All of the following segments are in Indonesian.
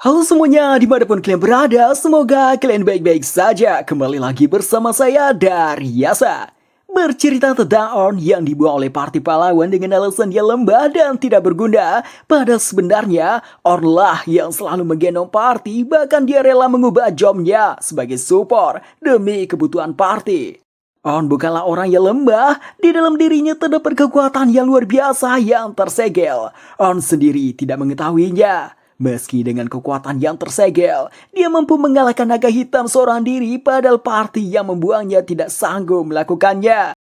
Halo semuanya, dimanapun kalian berada, semoga kalian baik-baik saja. Kembali lagi bersama saya, Daryasa. Bercerita tentang Orn yang dibuang oleh parti pahlawan dengan alasan dia lembah dan tidak berguna. Padahal sebenarnya, Orn lah yang selalu menggendong parti, bahkan dia rela mengubah jobnya sebagai support demi kebutuhan parti. Orn bukanlah orang yang lembah, di dalam dirinya terdapat kekuatan yang luar biasa yang tersegel. Orn sendiri tidak mengetahuinya. Meski dengan kekuatan yang tersegel, dia mampu mengalahkan naga hitam seorang diri padahal parti yang membuangnya tidak sanggup melakukannya.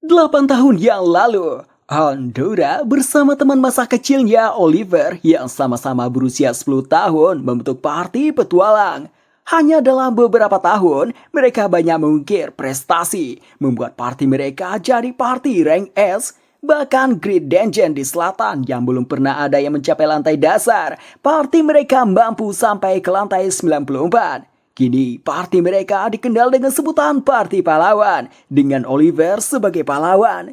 8 tahun yang lalu, Andorra bersama teman masa kecilnya Oliver yang sama-sama berusia 10 tahun membentuk parti petualang. Hanya dalam beberapa tahun, mereka banyak mengukir prestasi, membuat parti mereka jadi parti rank S. Bahkan Great Dungeon di selatan yang belum pernah ada yang mencapai lantai dasar, parti mereka mampu sampai ke lantai 94. Kini parti mereka dikenal dengan sebutan parti pahlawan, dengan Oliver sebagai pahlawan.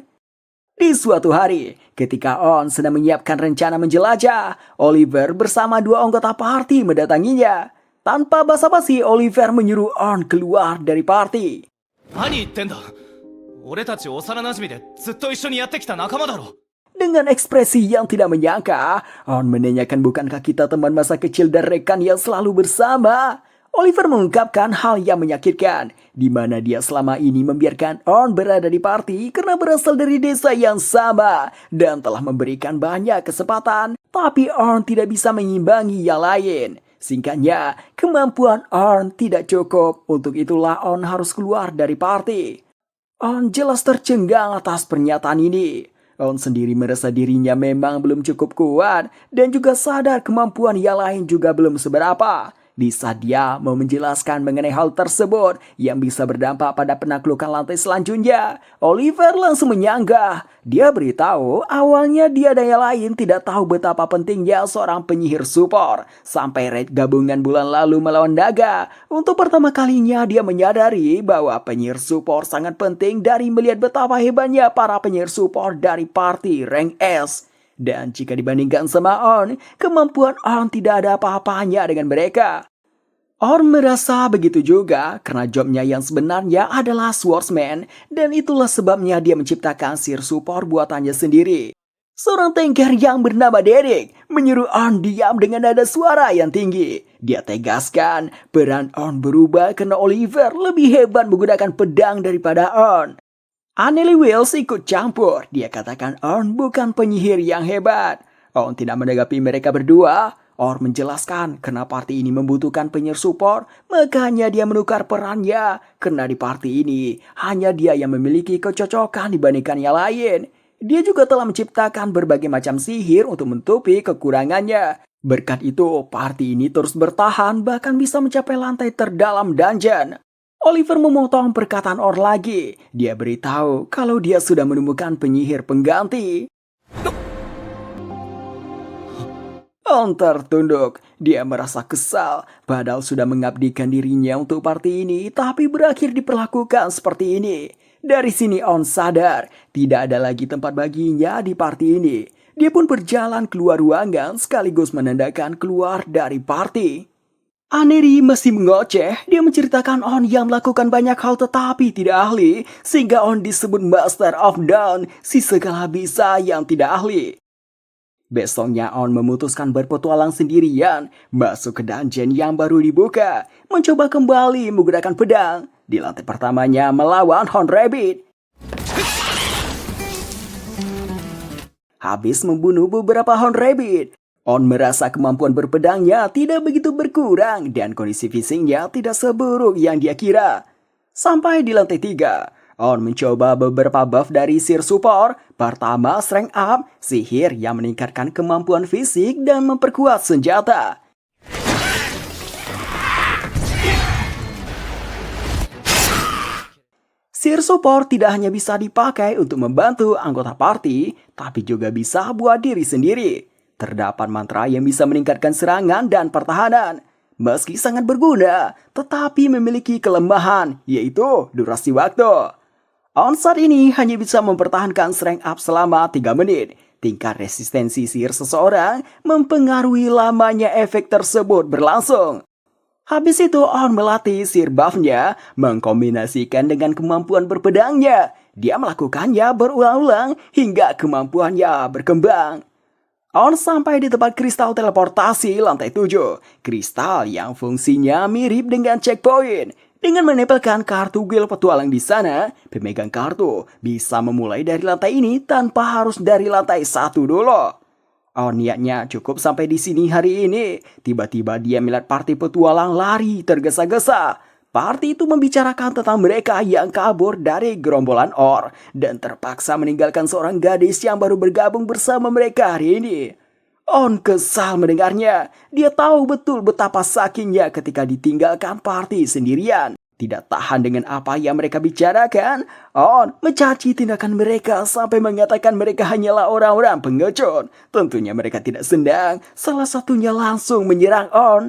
Di suatu hari, ketika On sedang menyiapkan rencana menjelajah, Oliver bersama dua anggota parti mendatanginya. Tanpa basa-basi, Oliver menyuruh On keluar dari parti. 何言ってんだ俺たち幼馴染でずっと一緒にやってきた仲間だろ Dengan ekspresi yang tidak menyangka, On menanyakan bukankah kita teman masa kecil dan rekan yang selalu bersama? Oliver mengungkapkan hal yang menyakitkan, di mana dia selama ini membiarkan On berada di party karena berasal dari desa yang sama dan telah memberikan banyak kesempatan, tapi On tidak bisa mengimbangi yang lain. Singkatnya, kemampuan On tidak cukup, untuk itulah On harus keluar dari party. On jelas tercengang atas pernyataan ini. On sendiri merasa dirinya memang belum cukup kuat dan juga sadar kemampuan yang lain juga belum seberapa. Di saat dia mau menjelaskan mengenai hal tersebut yang bisa berdampak pada penaklukan lantai selanjutnya, Oliver langsung menyanggah. Dia beritahu awalnya dia dan yang lain tidak tahu betapa pentingnya seorang penyihir support. Sampai raid gabungan bulan lalu melawan naga. Untuk pertama kalinya dia menyadari bahwa penyihir support sangat penting dari melihat betapa hebatnya para penyihir support dari party rank S. Dan jika dibandingkan sama On, kemampuan On tidak ada apa-apanya dengan mereka. On merasa begitu juga karena jobnya yang sebenarnya adalah swordsman dan itulah sebabnya dia menciptakan seer support buatannya sendiri. Seorang tanker yang bernama Derek menyuruh On diam dengan nada suara yang tinggi. Dia tegaskan peran On berubah karena Oliver lebih hebat menggunakan pedang daripada On. Anneli Wills ikut campur. Dia katakan On bukan penyihir yang hebat. On tidak menanggapi mereka berdua. On menjelaskan karena party ini membutuhkan penyihir support, makanya dia menukar perannya. Karena di party ini hanya dia yang memiliki kecocokan dibandingkan yang lain. Dia juga telah menciptakan berbagai macam sihir untuk menutupi kekurangannya. Berkat itu, party ini terus bertahan bahkan bisa mencapai lantai terdalam dungeon. Oliver memotong perkataan Orn lagi. Dia beritahu kalau dia sudah menemukan penyihir pengganti. On tertunduk. Dia merasa kesal. Padahal sudah mengabdikan dirinya untuk party ini, tapi berakhir diperlakukan seperti ini. Dari sini On sadar, tidak ada lagi tempat baginya di party ini. Dia pun berjalan keluar ruangan sekaligus menandakan keluar dari party. Anneli masih mengoceh. Dia menceritakan On yang melakukan banyak hal tetapi tidak ahli, sehingga On disebut Master of None, si segala bisa yang tidak ahli. Besoknya On memutuskan berpetualang sendirian, masuk ke dungeon yang baru dibuka, mencoba kembali menggunakan pedang. Di lantai pertamanya melawan Hound Rabbit. Habis membunuh beberapa Hound Rabbit, On merasa kemampuan berpedangnya tidak begitu berkurang dan kondisi fisiknya tidak seburuk yang dia kira. Sampai di lantai 3, On mencoba beberapa buff dari seer support. Pertama, strength up, sihir yang meningkatkan kemampuan fisik dan memperkuat senjata. Seer support tidak hanya bisa dipakai untuk membantu anggota party, tapi juga bisa buat diri sendiri. Terdapat mantra yang bisa meningkatkan serangan dan pertahanan. Meski sangat berguna, tetapi memiliki kelemahan, yaitu durasi waktu. On saat ini hanya bisa mempertahankan strength up selama 3 menit. tingkat resistensi sihir seseorang mempengaruhi lamanya efek tersebut berlangsung. Habis itu On melatih sihir buff-nya mengkombinasikan dengan kemampuan berpedangnya. Dia melakukannya berulang-ulang hingga kemampuannya berkembang. On sampai di tempat kristal teleportasi lantai 7. Kristal yang fungsinya mirip dengan checkpoint. Dengan menempelkan kartu guild petualang di sana, pemegang kartu bisa memulai dari lantai ini tanpa harus dari lantai 1 dulu. Oh, niatnya cukup sampai di sini hari ini. Tiba-tiba dia melihat party petualang lari tergesa-gesa. Party itu membicarakan tentang mereka yang kabur dari gerombolan Or dan terpaksa meninggalkan seorang gadis yang baru bergabung bersama mereka hari ini. On kesal mendengarnya. Dia tahu betul betapa sakitnya ketika ditinggalkan party sendirian. Tidak tahan dengan apa yang mereka bicarakan, On mencaci tindakan mereka sampai mengatakan mereka hanyalah orang-orang pengecut. Tentunya mereka tidak senang. Salah satunya langsung menyerang On.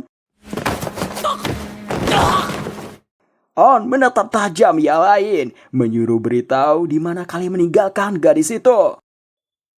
On menatap tajam yang lain, menyuruh beritahu di mana kalian meninggalkan gadis itu.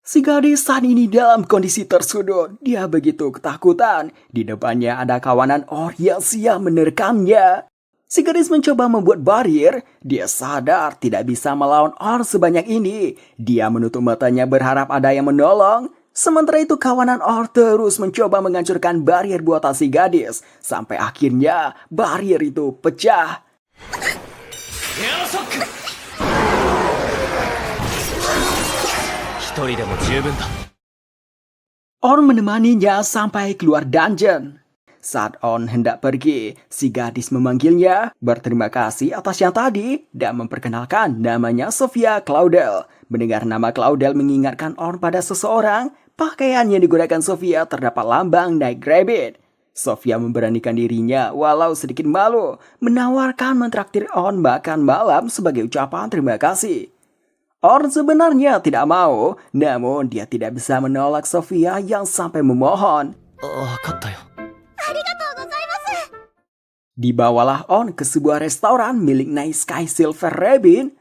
Si gadis saat ini dalam kondisi tersudut. Dia begitu ketakutan. Di depannya ada kawanan Or yang siap menerkamnya. Si gadis mencoba membuat barrier. Dia sadar tidak bisa melawan Or sebanyak ini. Dia menutup matanya berharap ada yang menolong. Sementara itu kawanan Or terus mencoba menghancurkan barrier buatan si gadis. Sampai akhirnya barrier itu pecah. Or menemaninya sampai keluar dungeon. Saat On hendak pergi, si gadis memanggilnya, berterima kasih atas yang tadi, dan memperkenalkan namanya Sophia Claudel. Mendengar nama Claudel mengingatkan On pada seseorang, pakaian yang digunakan Sophia terdapat lambang Night Rabbit. Sophia memberanikan dirinya walau sedikit malu, menawarkan mentraktir On makan malam sebagai ucapan terima kasih. On sebenarnya tidak mau, namun dia tidak bisa menolak Sophia yang sampai memohon. Dibawalah On ke sebuah restoran milik Night Sky Silver Rabbit.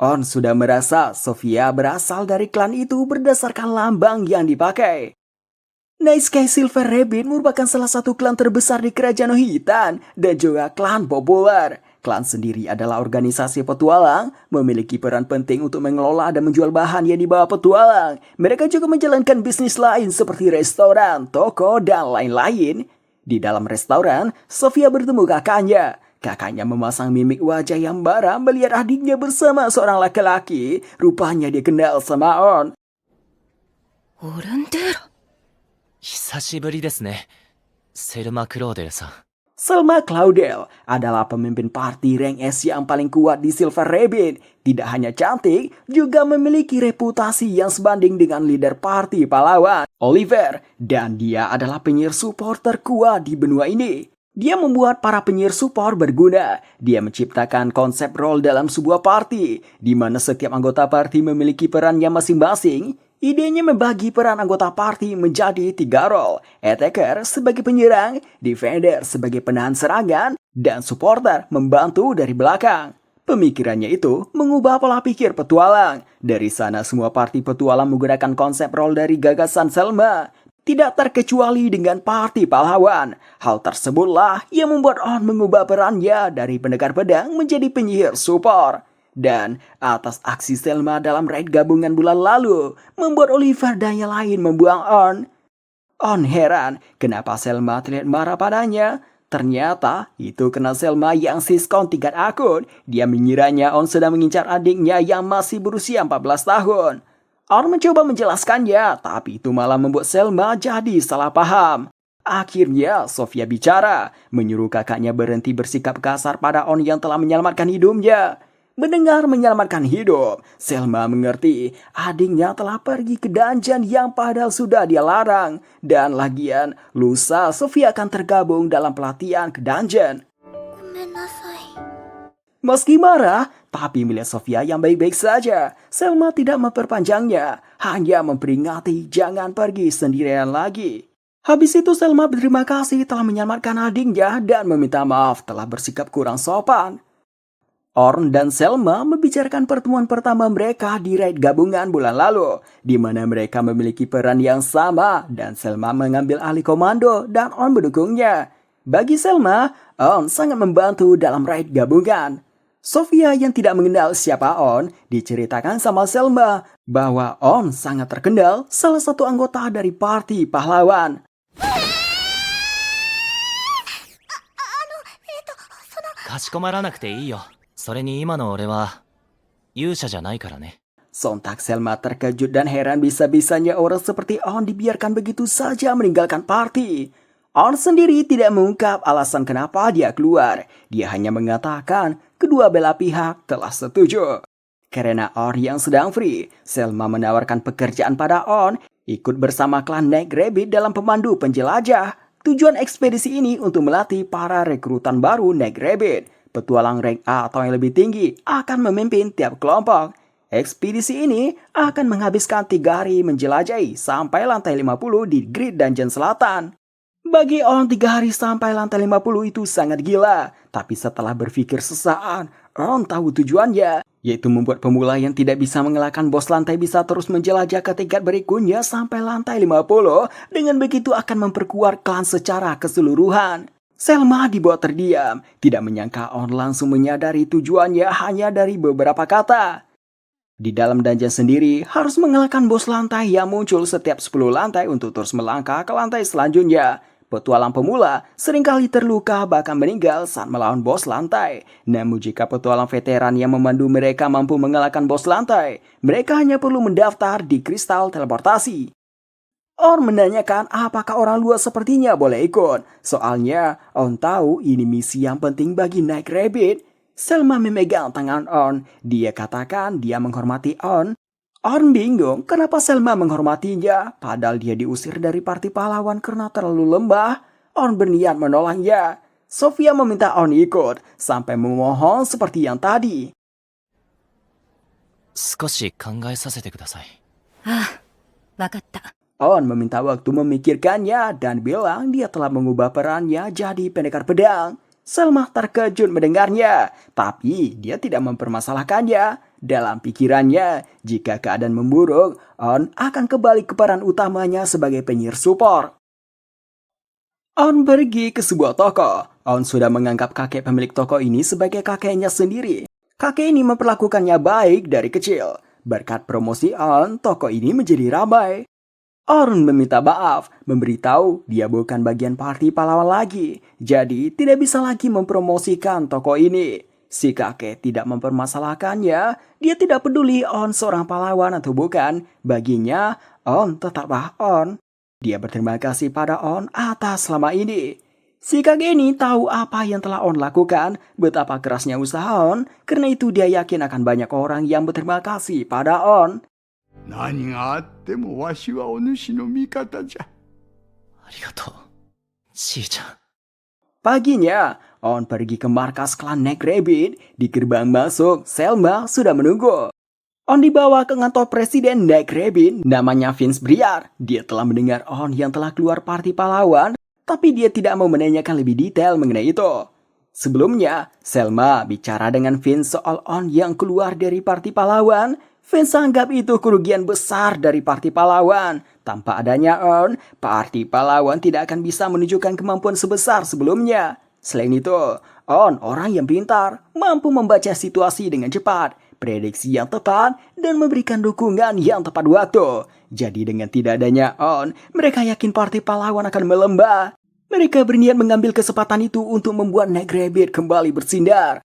On sudah merasa Sophia berasal dari klan itu berdasarkan lambang yang dipakai. Night Sky Silver Rabbit merupakan salah satu klan terbesar di Kerajaan Hitan dan juga klan populer. Klan sendiri adalah organisasi petualang, memiliki peran penting untuk mengelola dan menjual bahan yang dibawa petualang. Mereka juga menjalankan bisnis lain seperti restoran, toko, dan lain-lain. Di dalam restoran, Sophia bertemu kakaknya. Kakaknya memasang mimik wajah yang marah melihat adiknya bersama seorang laki-laki. Rupanya dia kenal sama On. Selma Claudel adalah pemimpin party rank S yang paling kuat di Silver Rabbit. Tidak hanya cantik, juga memiliki reputasi yang sebanding dengan leader party pahlawan, Oliver. Dan dia adalah penyihir support terkuat di benua ini. Dia membuat para penyihir support berguna. Dia menciptakan konsep role dalam sebuah party, di mana setiap anggota party memiliki perannya masing-masing. Idenya membagi peran anggota party menjadi 3 role. Attacker sebagai penyerang, defender sebagai penahan serangan, dan supporter membantu dari belakang. Pemikirannya itu mengubah pola pikir petualang. Dari sana semua party petualang menggunakan konsep role dari gagasan Selma. Tidak terkecuali dengan party pahlawan. Hal tersebutlah yang membuat On mengubah perannya dari pendekar pedang menjadi penyihir support. Dan atas aksi Selma dalam raid gabungan bulan lalu, membuat Oliver dan yang lain membuang On. On heran kenapa Selma terlihat marah padanya. Ternyata itu karena Selma yang siskon tingkat akun. Dia mengiranya On sedang mengincar adiknya yang masih berusia 14 tahun. On mencoba menjelaskannya, tapi itu malah membuat Selma jadi salah paham. Akhirnya Sophia bicara, menyuruh kakaknya berhenti bersikap kasar pada On yang telah menyelamatkan hidupnya. Mendengar menyelamatkan hidup, Selma mengerti adiknya telah pergi ke dungeon yang padahal sudah dia larang. Dan lagian, lusa Sophia akan tergabung dalam pelatihan ke dungeon. Meski marah, tapi melihat Sophia yang baik-baik saja, Selma tidak memperpanjangnya, hanya memperingati jangan pergi sendirian lagi. Habis itu Selma berterima kasih telah menyelamatkan adiknya dan meminta maaf telah bersikap kurang sopan. Orn dan Selma membicarakan pertemuan pertama mereka di raid gabungan bulan lalu, di mana mereka memiliki peran yang sama dan Selma mengambil alih komando dan Orn mendukungnya. Bagi Selma, Orn sangat membantu dalam raid gabungan. Sofia yang tidak mengenal siapa Orn diceritakan sama Selma bahwa Orn sangat terkenal salah satu anggota dari parti pahlawan. かしこまらなくていいよ。それに今の俺は勇者じゃないからね。 Sontak Selma terkejut dan heran bisa-bisanya orang seperti On dibiarkan begitu saja meninggalkan party. On sendiri tidak mengungkap alasan kenapa dia keluar. Dia hanya mengatakan kedua belah pihak telah setuju. Karena On yang sedang free, Selma menawarkan pekerjaan pada On ikut bersama klan Neck Rabbit dalam pemandu penjelajah. Tujuan ekspedisi ini untuk melatih para rekrutan baru Neck Rabbit. Petualang rank A atau yang lebih tinggi akan memimpin tiap kelompok. Ekspedisi ini akan menghabiskan 3 hari menjelajahi sampai lantai 50 di Great Dungeon Selatan. Bagi On 3 hari sampai lantai 50 itu sangat gila. Tapi setelah berpikir sesaat, On tahu tujuannya, yaitu membuat pemula yang tidak bisa mengalahkan bos lantai bisa terus menjelajah ke tingkat berikutnya sampai lantai 50. Dengan begitu akan memperkuat klan secara keseluruhan. Selma dibuat terdiam, tidak menyangka On langsung menyadari tujuannya hanya dari beberapa kata. Di dalam dungeon sendiri harus mengalahkan bos lantai yang muncul setiap 10 lantai untuk terus melangkah ke lantai selanjutnya. Petualang pemula seringkali terluka bahkan meninggal saat melawan bos lantai. Namun jika petualang veteran yang memandu mereka mampu mengalahkan bos lantai, mereka hanya perlu mendaftar di kristal teleportasi. On menanyakan apakah orang luar sepertinya boleh ikut. Soalnya On tahu ini misi yang penting bagi Neck Rabbit. Selma memegang tangan On. Dia katakan dia menghormati On. On bingung kenapa Selma menghormatinya padahal dia diusir dari parti pahlawan karena terlalu lembah. On berniat menolaknya. Sofia meminta On ikut sampai memohon seperti yang tadi. 少し考えさせてください。ああ、わかった。 On meminta waktu memikirkannya dan bilang dia telah mengubah perannya jadi pendekar pedang. Selma terkejut mendengarnya, tapi dia tidak mempermasalahkannya. Dalam pikirannya, jika keadaan memburuk, On akan kembali ke peran utamanya sebagai penyihir support. On pergi ke sebuah toko. On sudah menganggap kakek pemilik toko ini sebagai kakeknya sendiri. Kakek ini memperlakukannya baik dari kecil. Berkat promosi On, toko ini menjadi ramai. On meminta maaf, memberitahu dia bukan bagian parti pahlawan lagi, jadi tidak bisa lagi mempromosikan toko ini. Si kakek tidak mempermasalahkannya, dia tidak peduli On seorang pahlawan atau bukan, baginya On tetaplah On. Dia berterima kasih pada On atas selama ini. Si kakek ini tahu apa yang telah On lakukan, betapa kerasnya usaha On, karena itu dia yakin akan banyak orang yang berterima kasih pada On. 何があってもわしはお主の味方じゃ。ありがとう、ちいちゃん。 Paginya, On pergi ke markas klan Neck Rabbit. Di gerbang masuk, Selma sudah menunggu. On dibawa ke kantor presiden Neck Rabbit, namanya Vince Briar. Dia telah mendengar On yang telah keluar parti pahlawan, tapi dia tidak mau menanyakan lebih detail mengenai itu. Sebelumnya, Selma bicara dengan Vince soal On yang keluar dari parti pahlawan. Vince anggap itu kerugian besar dari parti pahlawan. Tanpa adanya On, parti pahlawan tidak akan bisa menunjukkan kemampuan sebesar sebelumnya. Selain itu, On orang yang pintar, mampu membaca situasi dengan cepat, prediksi yang tepat, dan memberikan dukungan yang tepat waktu. Jadi dengan tidak adanya On, mereka yakin parti pahlawan akan melembah. Mereka berniat mengambil kesempatan itu untuk membuat Neck Rabbit kembali bersinar.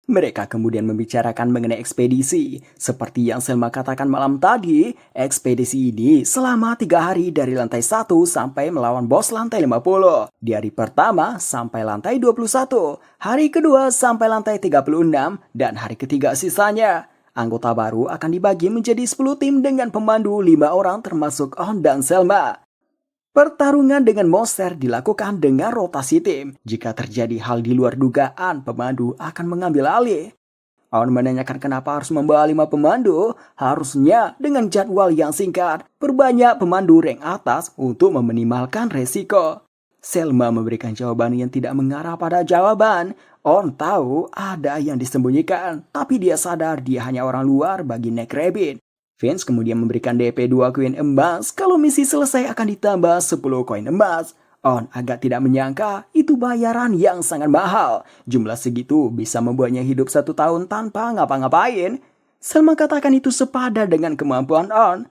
Mereka kemudian membicarakan mengenai ekspedisi. Seperti yang Selma katakan malam tadi, ekspedisi ini selama 3 hari dari lantai 1 sampai melawan bos lantai 50. Di hari pertama sampai lantai 21, hari kedua sampai lantai 36, dan hari ketiga sisanya. Anggota baru akan dibagi menjadi 10 tim dengan pemandu 5 orang termasuk On dan Selma. Pertarungan dengan monster dilakukan dengan rotasi tim. Jika terjadi hal di luar dugaan, pemandu akan mengambil alih. On menanyakan kenapa harus membawa 5 pemandu. Harusnya dengan jadwal yang singkat, perbanyak pemandu rank atas untuk meminimalkan resiko. Selma memberikan jawaban yang tidak mengarah pada jawaban. On tahu ada yang disembunyikan, tapi dia sadar dia hanya orang luar bagi Neck Rabbit. Vince kemudian memberikan DP 2 koin emas kalau misi selesai akan ditambah 10 koin emas. On agak tidak menyangka itu bayaran yang sangat mahal. Jumlah segitu bisa membuatnya hidup 1 tahun tanpa ngapa-ngapain. Selma katakan itu sepadan dengan kemampuan On.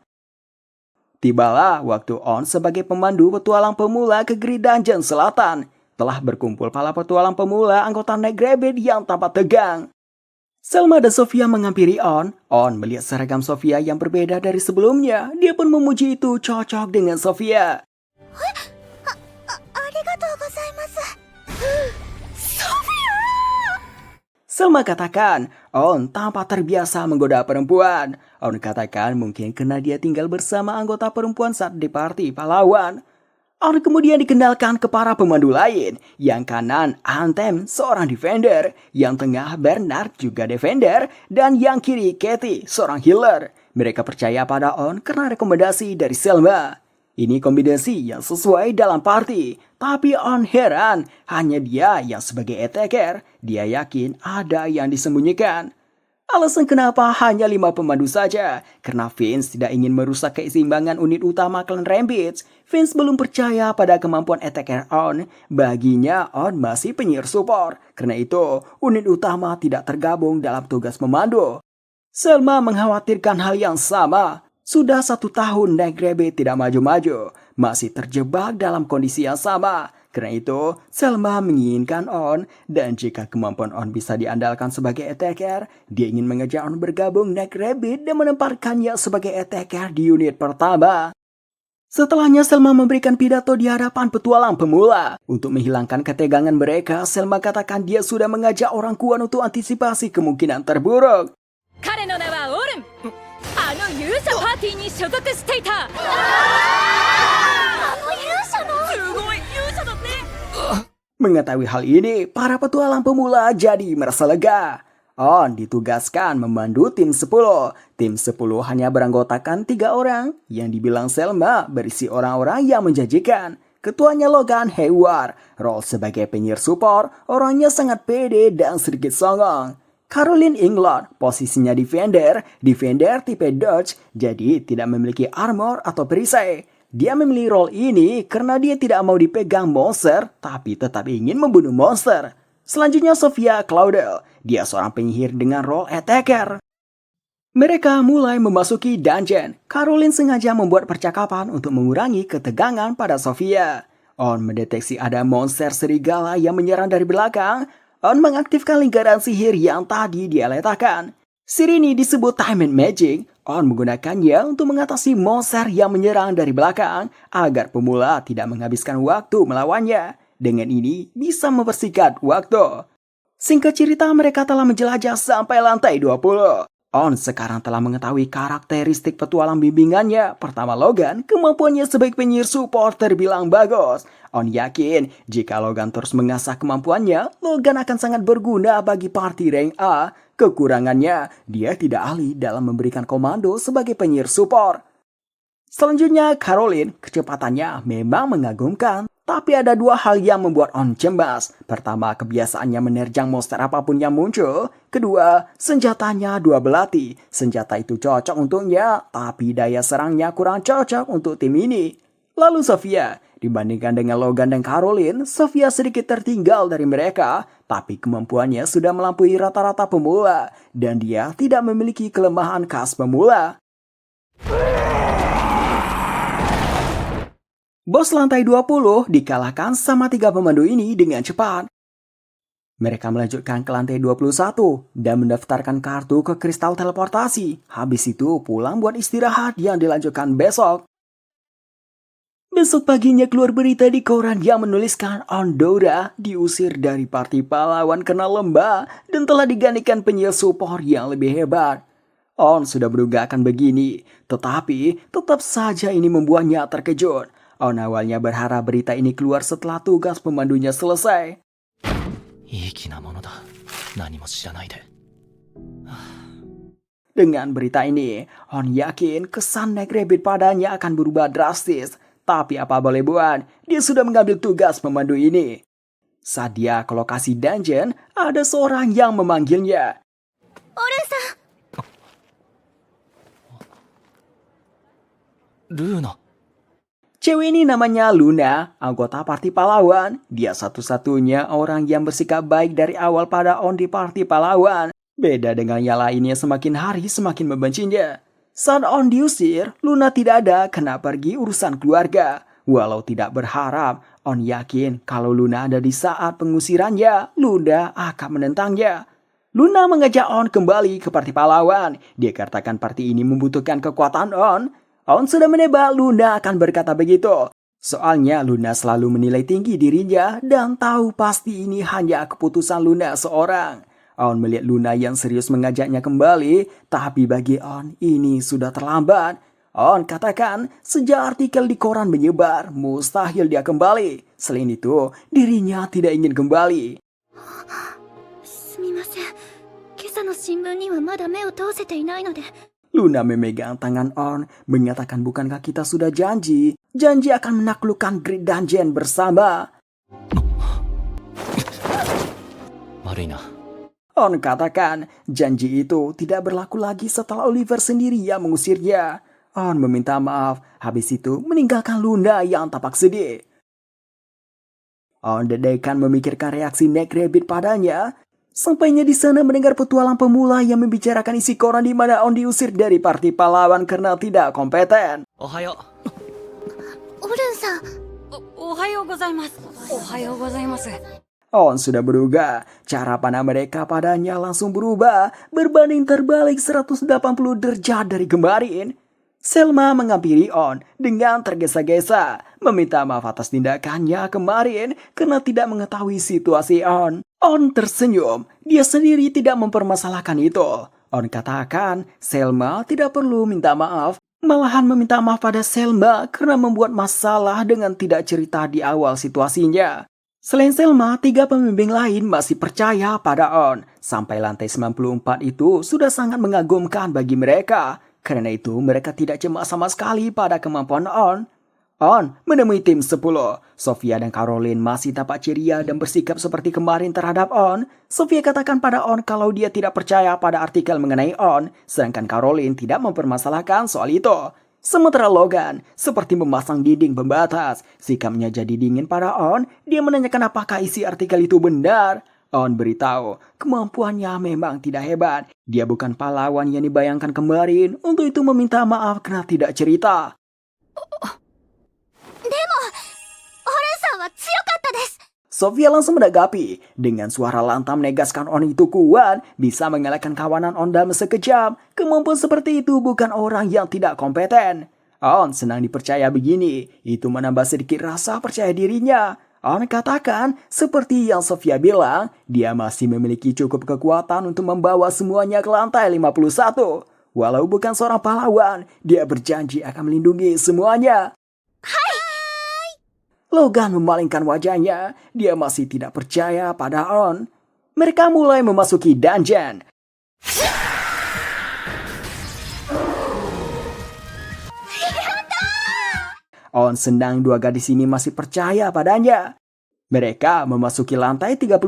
Tibalah waktu On sebagai pemandu petualang pemula ke Great Dungeon Selatan. Telah berkumpul para petualang pemula anggota Neck Rabbit yang tampak tegang. Selma dan Sofia menghampiri On. On melihat seragam Sofia yang berbeda dari sebelumnya. Dia pun memuji itu cocok dengan Sofia. Selma katakan, On tampak terbiasa menggoda perempuan. On katakan mungkin karena dia tinggal bersama anggota perempuan saat di party pahlawan. On kemudian dikenalkan ke para pemandu lain. Yang kanan Anthem, seorang defender. Yang tengah Bernard, juga defender. Dan yang kiri Katie, seorang healer. Mereka percaya pada On karena rekomendasi dari Selma. Ini kombinasi yang sesuai dalam party. Tapi On heran, hanya dia yang sebagai attacker. Dia yakin ada yang disembunyikan. Alasan kenapa hanya 5 pemandu saja? Karena Vince tidak ingin merusak keseimbangan unit utama klan Rampage. Vince belum percaya pada kemampuan attacker On. Baginya On masih penyihir support. Karena itu, unit utama tidak tergabung dalam tugas memandu. Selma mengkhawatirkan hal yang sama. Sudah 1 tahun Neck Rabbit tidak maju-maju, masih terjebak dalam kondisi yang sama. Karena itu, Selma menginginkan On, dan jika kemampuan On bisa diandalkan sebagai attacker, dia ingin mengajak On bergabung Neck Rabbit dan menempatkannya sebagai attacker di unit pertama. Setelahnya Selma memberikan pidato di hadapan petualang pemula. Untuk menghilangkan ketegangan mereka, Selma katakan dia sudah mengajak orang kuat untuk antisipasi kemungkinan terburuk. 彼の名はオルン。あの勇者パーティーに所属していた。あの勇者の。すごい勇者だね。Mengetahui hal ini, para petualang pemula jadi merasa lega. On ditugaskan memandu tim 10. Tim 10 hanya beranggotakan 3 orang, yang dibilang Selma berisi orang-orang yang menjanjikan. Ketuanya Logan Hayward, role sebagai penyihir support, orangnya sangat pede dan sedikit songong. Caroline Englund, posisinya defender tipe dodge, jadi tidak memiliki armor atau perisai. Dia memilih role ini karena dia tidak mau dipegang monster, tapi tetap ingin membunuh monster. Selanjutnya Sophia Claudel, dia seorang penyihir dengan role attacker. Mereka mulai memasuki dungeon. Caroline sengaja membuat percakapan untuk mengurangi ketegangan pada Sophia. On mendeteksi ada monster serigala yang menyerang dari belakang. On mengaktifkan lingkaran sihir yang tadi dia letakkan. Sihir ini disebut Time and Magic. On menggunakannya untuk mengatasi monster yang menyerang dari belakang agar pemula tidak menghabiskan waktu melawannya. Dengan ini bisa mempersingkat waktu. Singkat cerita, mereka telah menjelajah sampai lantai 20. On sekarang telah mengetahui karakteristik petualang bimbingannya. Pertama Logan, kemampuannya sebagai penyihir support terbilang bagus. On yakin jika Logan terus mengasah kemampuannya, Logan akan sangat berguna bagi party rank A. Kekurangannya, dia tidak ahli dalam memberikan komando sebagai penyihir support. Selanjutnya Caroline, kecepatannya memang mengagumkan. Tapi ada 2 hal yang membuat On cemas. Pertama, kebiasaannya menerjang monster apapun yang muncul. Kedua, senjatanya 2 belati. Senjata itu cocok untuknya, tapi daya serangnya kurang cocok untuk tim ini. Lalu Sophia, dibandingkan dengan Logan dan Caroline, Sophia sedikit tertinggal dari mereka. Tapi kemampuannya sudah melampaui rata-rata pemula. Dan dia tidak memiliki kelemahan khas pemula. Bos lantai 20 dikalahkan sama 3 pemandu ini dengan cepat. Mereka melanjutkan ke lantai 21 dan mendaftarkan kartu ke kristal teleportasi. Habis itu pulang buat istirahat yang dilanjutkan besok. Besok paginya keluar berita di koran yang menuliskan Ondora diusir dari party pahlawan karena lembah dan telah digantikan penyihir support yang lebih hebat. On sudah menduga akan begini, tetapi tetap saja ini membuatnya terkejut. On awalnya berharap berita ini keluar setelah tugas pemandunya selesai. Dengan berita ini, On yakin kesan Neck Rabbit padanya akan berubah drastis. Tapi apa boleh buat, dia sudah mengambil tugas pemandu ini. Saat dia ke lokasi dungeon, ada seorang yang memanggilnya. オルンさん。ルーナ。 Cewek ini namanya Luna, anggota parti pahlawan. Dia satu-satunya orang yang bersikap baik dari awal pada On di parti pahlawan. Beda dengan yang lainnya, semakin hari semakin membencinya. Saat On diusir, Luna tidak ada kena pergi urusan keluarga. Walau tidak berharap, On yakin kalau Luna ada di saat pengusirannya, Luna akan menentangnya. Luna mengajak On kembali ke parti pahlawan. Dia katakan parti ini membutuhkan kekuatan On. On sudah menebak Luna akan berkata begitu. Soalnya Luna selalu menilai tinggi dirinya dan tahu pasti ini hanya keputusan Luna seorang. On melihat Luna yang serius mengajaknya kembali, tapi bagi On ini sudah terlambat. On katakan sejak artikel di koran menyebar, mustahil dia kembali. Selain itu, dirinya tidak ingin kembali. すみません。今朝の新聞にはまだ目を通せていないので。 Luna memegang tangan On, mengatakan bukankah kita sudah janji akan menaklukkan Great Dungeon bersama. 悪いな。 On katakan janji itu tidak berlaku lagi setelah Oliver sendiri yang mengusirnya. On meminta maaf, habis itu meninggalkan Luna yang tampak sedih. On dedaikan memikirkan reaksi Neck Rabbit padanya. Sampainya di sana mendengar petualang pemula yang membicarakan isi koran di mana On diusir dari parti pahlawan karena tidak kompeten. おはよオルンさん。おはようございます。おはようございます。 On sudah berubah, cara pandang mereka padanya langsung berubah, berbanding terbalik 180 derajat dari kemarin. Selma menghampiri On dengan tergesa-gesa, meminta maaf atas tindakannya kemarin karena tidak mengetahui situasi On. On tersenyum, dia sendiri tidak mempermasalahkan itu. On katakan Selma tidak perlu minta maaf, malahan meminta maaf pada Selma karena membuat masalah dengan tidak cerita di awal situasinya. Selain Selma, 3 pembimbing lain masih percaya pada On. Sampai lantai 94 itu sudah sangat mengagumkan bagi mereka. Karena itu mereka tidak cemas sama sekali pada kemampuan On. On menemui tim 10. Sofia dan Caroline masih tampak ceria dan bersikap seperti kemarin terhadap On. Sofia katakan pada On kalau dia tidak percaya pada artikel mengenai On, sedangkan Caroline tidak mempermasalahkan soal itu. Sementara Logan seperti memasang dinding pembatas. Sikapnya jadi dingin pada On. Dia menanyakan apakah isi artikel itu benar. On beritahu kemampuannya memang tidak hebat. Dia bukan pahlawan yang dibayangkan kemarin. Untuk itu meminta maaf karena tidak cerita. でも、オルンさんは強かったです。 Sofia langsung menanggapi. Dengan suara lantang menegaskan On itu kuat, bisa mengalahkan kawanan On dalam sekejap. Kemampuan seperti itu bukan orang yang tidak kompeten. On senang dipercaya begini. Itu menambah sedikit rasa percaya dirinya. On katakan, seperti yang Sofia bilang, dia masih memiliki cukup kekuatan untuk membawa semuanya ke lantai 51. Walau bukan seorang pahlawan, dia berjanji akan melindungi semuanya. Logan memalingkan wajahnya. Dia masih tidak percaya pada On. Mereka mulai memasuki dungeon. On senang 2 gadis ini masih percaya padanya. Mereka memasuki lantai 31.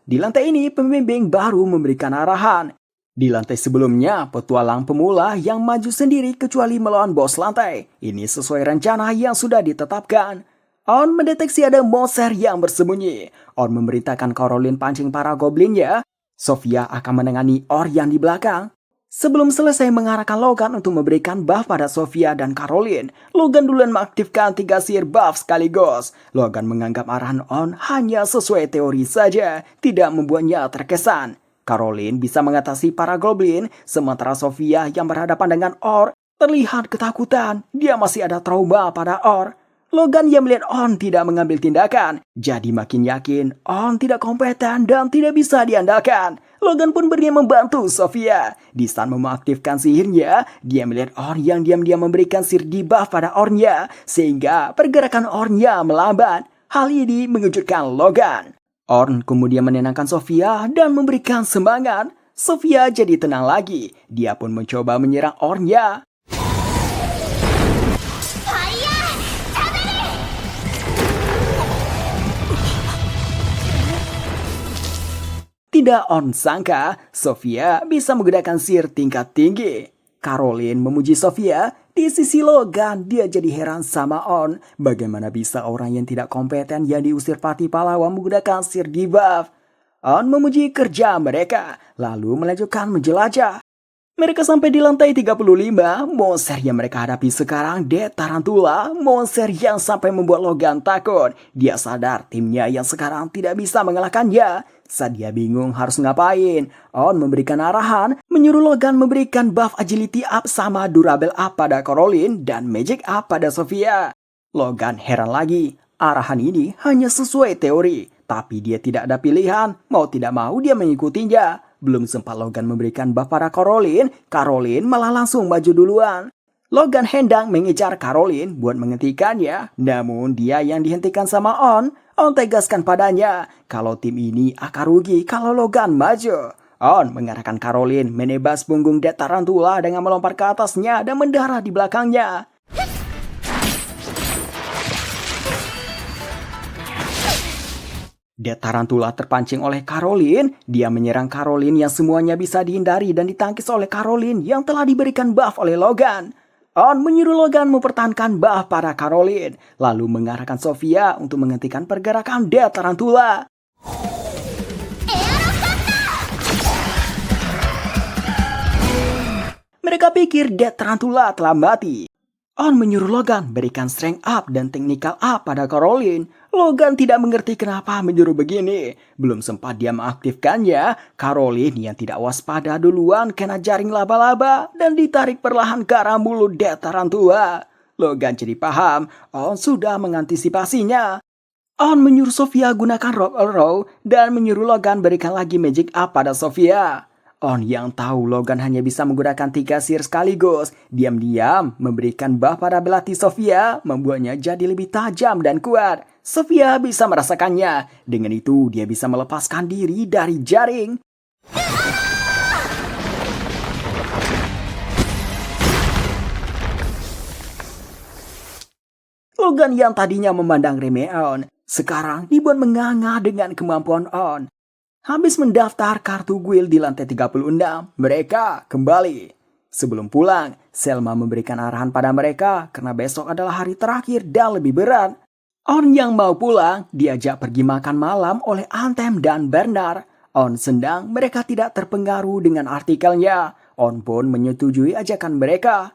Di lantai ini pembimbing baru memberikan arahan. Di lantai sebelumnya, petualang pemula yang maju sendiri kecuali melawan bos lantai. Ini sesuai rencana yang sudah ditetapkan. On mendeteksi ada monster yang bersembunyi. On memerintahkan Caroline pancing para goblinnya. Sofia akan menangani Or yang di belakang. Sebelum selesai mengarahkan Logan untuk memberikan buff pada Sofia dan Caroline, Logan duluan mengaktifkan 3 sihir buff sekaligus. Logan menganggap arahan On hanya sesuai teori saja, tidak membuatnya terkesan. Caroline bisa mengatasi para goblin, sementara Sofia yang berhadapan dengan Or terlihat ketakutan. Dia masih ada trauma pada Or. Logan yang melihat On tidak mengambil tindakan, jadi makin yakin On tidak kompeten dan tidak bisa diandalkan. Logan pun berniat membantu Sofia. Di saat mengaktifkan sihirnya, dia melihat On yang diam-diam memberikan sihir debuff pada Ornya, sehingga pergerakan Ornya melambat. Hal ini mengejutkan Logan. Orn kemudian menenangkan Sofia dan memberikan semangat. Sofia jadi tenang lagi. Dia pun mencoba menyerang Ornya. Tidak On sangka, Sofia bisa menggunakan sihir tingkat tinggi. Caroline memuji Sofia, di sisi Logan dia jadi heran sama On. Bagaimana bisa orang yang tidak kompeten yang diusir party pahlawan menggunakan sihir debuff? On memuji kerja mereka, lalu melanjutkan menjelajah. Mereka sampai di lantai 35, monster yang mereka hadapi sekarang Death Tarantula, monster yang sampai membuat Logan takut. Dia sadar timnya yang sekarang tidak bisa mengalahkannya. Saat dia bingung harus ngapain, On memberikan arahan, menyuruh Logan memberikan buff agility up sama durable up pada Caroline dan magic up pada Sofia. Logan heran lagi, arahan ini hanya sesuai teori, tapi dia tidak ada pilihan, mau tidak mau dia mengikutinya. Belum sempat Logan memberikan buff pada Caroline malah langsung maju duluan. Logan hendak mengejar Caroline buat menghentikannya, namun dia yang dihentikan sama On tegaskan padanya kalau tim ini akan rugi kalau Logan maju. On mengarahkan Caroline menebas punggung Death Tarantula dengan melompat ke atasnya dan mendarat di belakangnya. Death Tarantula terpancing oleh Caroline. Dia menyerang Caroline yang semuanya bisa dihindari dan ditangkis oleh Caroline yang telah diberikan buff oleh Logan. On menyuruh Logan mempertahankan buff pada Caroline, lalu mengarahkan Sofia untuk menghentikan pergerakan Death Tarantula. Mereka pikir Death Tarantula telah mati. On menyuruh Logan berikan strength up dan technical up pada Caroline. Logan tidak mengerti kenapa menyuruh begini. Belum sempat dia mengaktifkannya, Caroline yang tidak waspada duluan kena jaring laba-laba dan ditarik perlahan ke arah mulut Death Tarantula. Logan jadi paham, On sudah mengantisipasinya. On menyuruh Sofia gunakan Rock Arrow dan menyuruh Logan berikan lagi magic up pada Sofia. On yang tahu Logan hanya bisa menggunakan 3 sihir sekaligus, diam-diam memberikan buff pada belati Sofia, membuatnya jadi lebih tajam dan kuat. Sofia bisa merasakannya, dengan itu dia bisa melepaskan diri dari jaring. Logan yang tadinya memandang remeh On, sekarang dibuat menganga dengan kemampuan On. Habis mendaftar kartu guild di lantai 36, mereka kembali. Sebelum pulang, Selma memberikan arahan pada mereka karena besok adalah hari terakhir dan lebih berat. On yang mau pulang diajak pergi makan malam oleh Anthem dan Bernard. On sedang mereka tidak terpengaruh dengan artikelnya. On pun menyetujui ajakan mereka.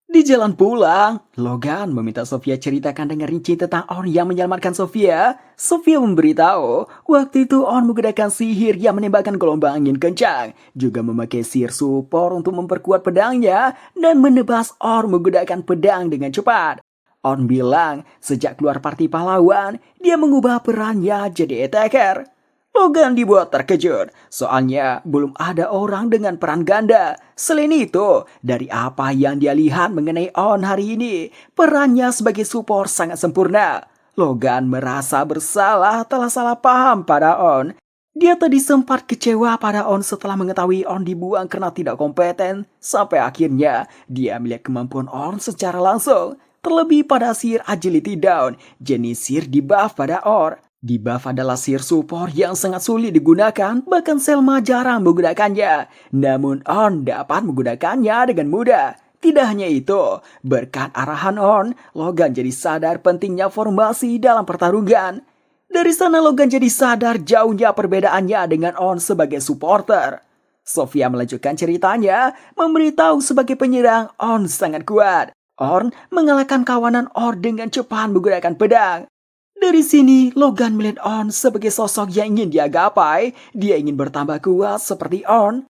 Di jalan pulang, Logan meminta Sofia ceritakan dengan rinci tentang On yang menyelamatkan Sofia. Sofia memberitahu, waktu itu On menggunakan sihir yang menembakkan gelombang angin kencang, juga memakai sihir support untuk memperkuat pedangnya, dan menebas On menggunakan pedang dengan cepat. On bilang, sejak keluar party pahlawan, dia mengubah perannya jadi attacker. Logan dibuat terkejut, soalnya belum ada orang dengan peran ganda. Selain itu, dari apa yang dia lihat mengenai On hari ini, perannya sebagai support sangat sempurna. Logan merasa bersalah telah salah paham pada On. Dia tadi sempat kecewa pada On setelah mengetahui On dibuang karena tidak kompeten. Sampai akhirnya, dia melihat kemampuan On secara langsung. Terlebih pada sihir agility down, jenis sihir debuff pada On. Debuff adalah sihir support yang sangat sulit digunakan, bahkan Selma jarang menggunakannya. Namun On dapat menggunakannya dengan mudah. Tidak hanya itu, berkat arahan On, Logan jadi sadar pentingnya formasi dalam pertarungan. Dari sana Logan jadi sadar jauhnya perbedaannya dengan On sebagai supporter. Sofia melanjutkan ceritanya, memberitahu sebagai penyerang On sangat kuat. On mengalahkan kawanan On dengan cepat menggunakan pedang. Dari sini, Logan melihat On sebagai sosok yang ingin dia gapai. Dia ingin bertambah kuat seperti On.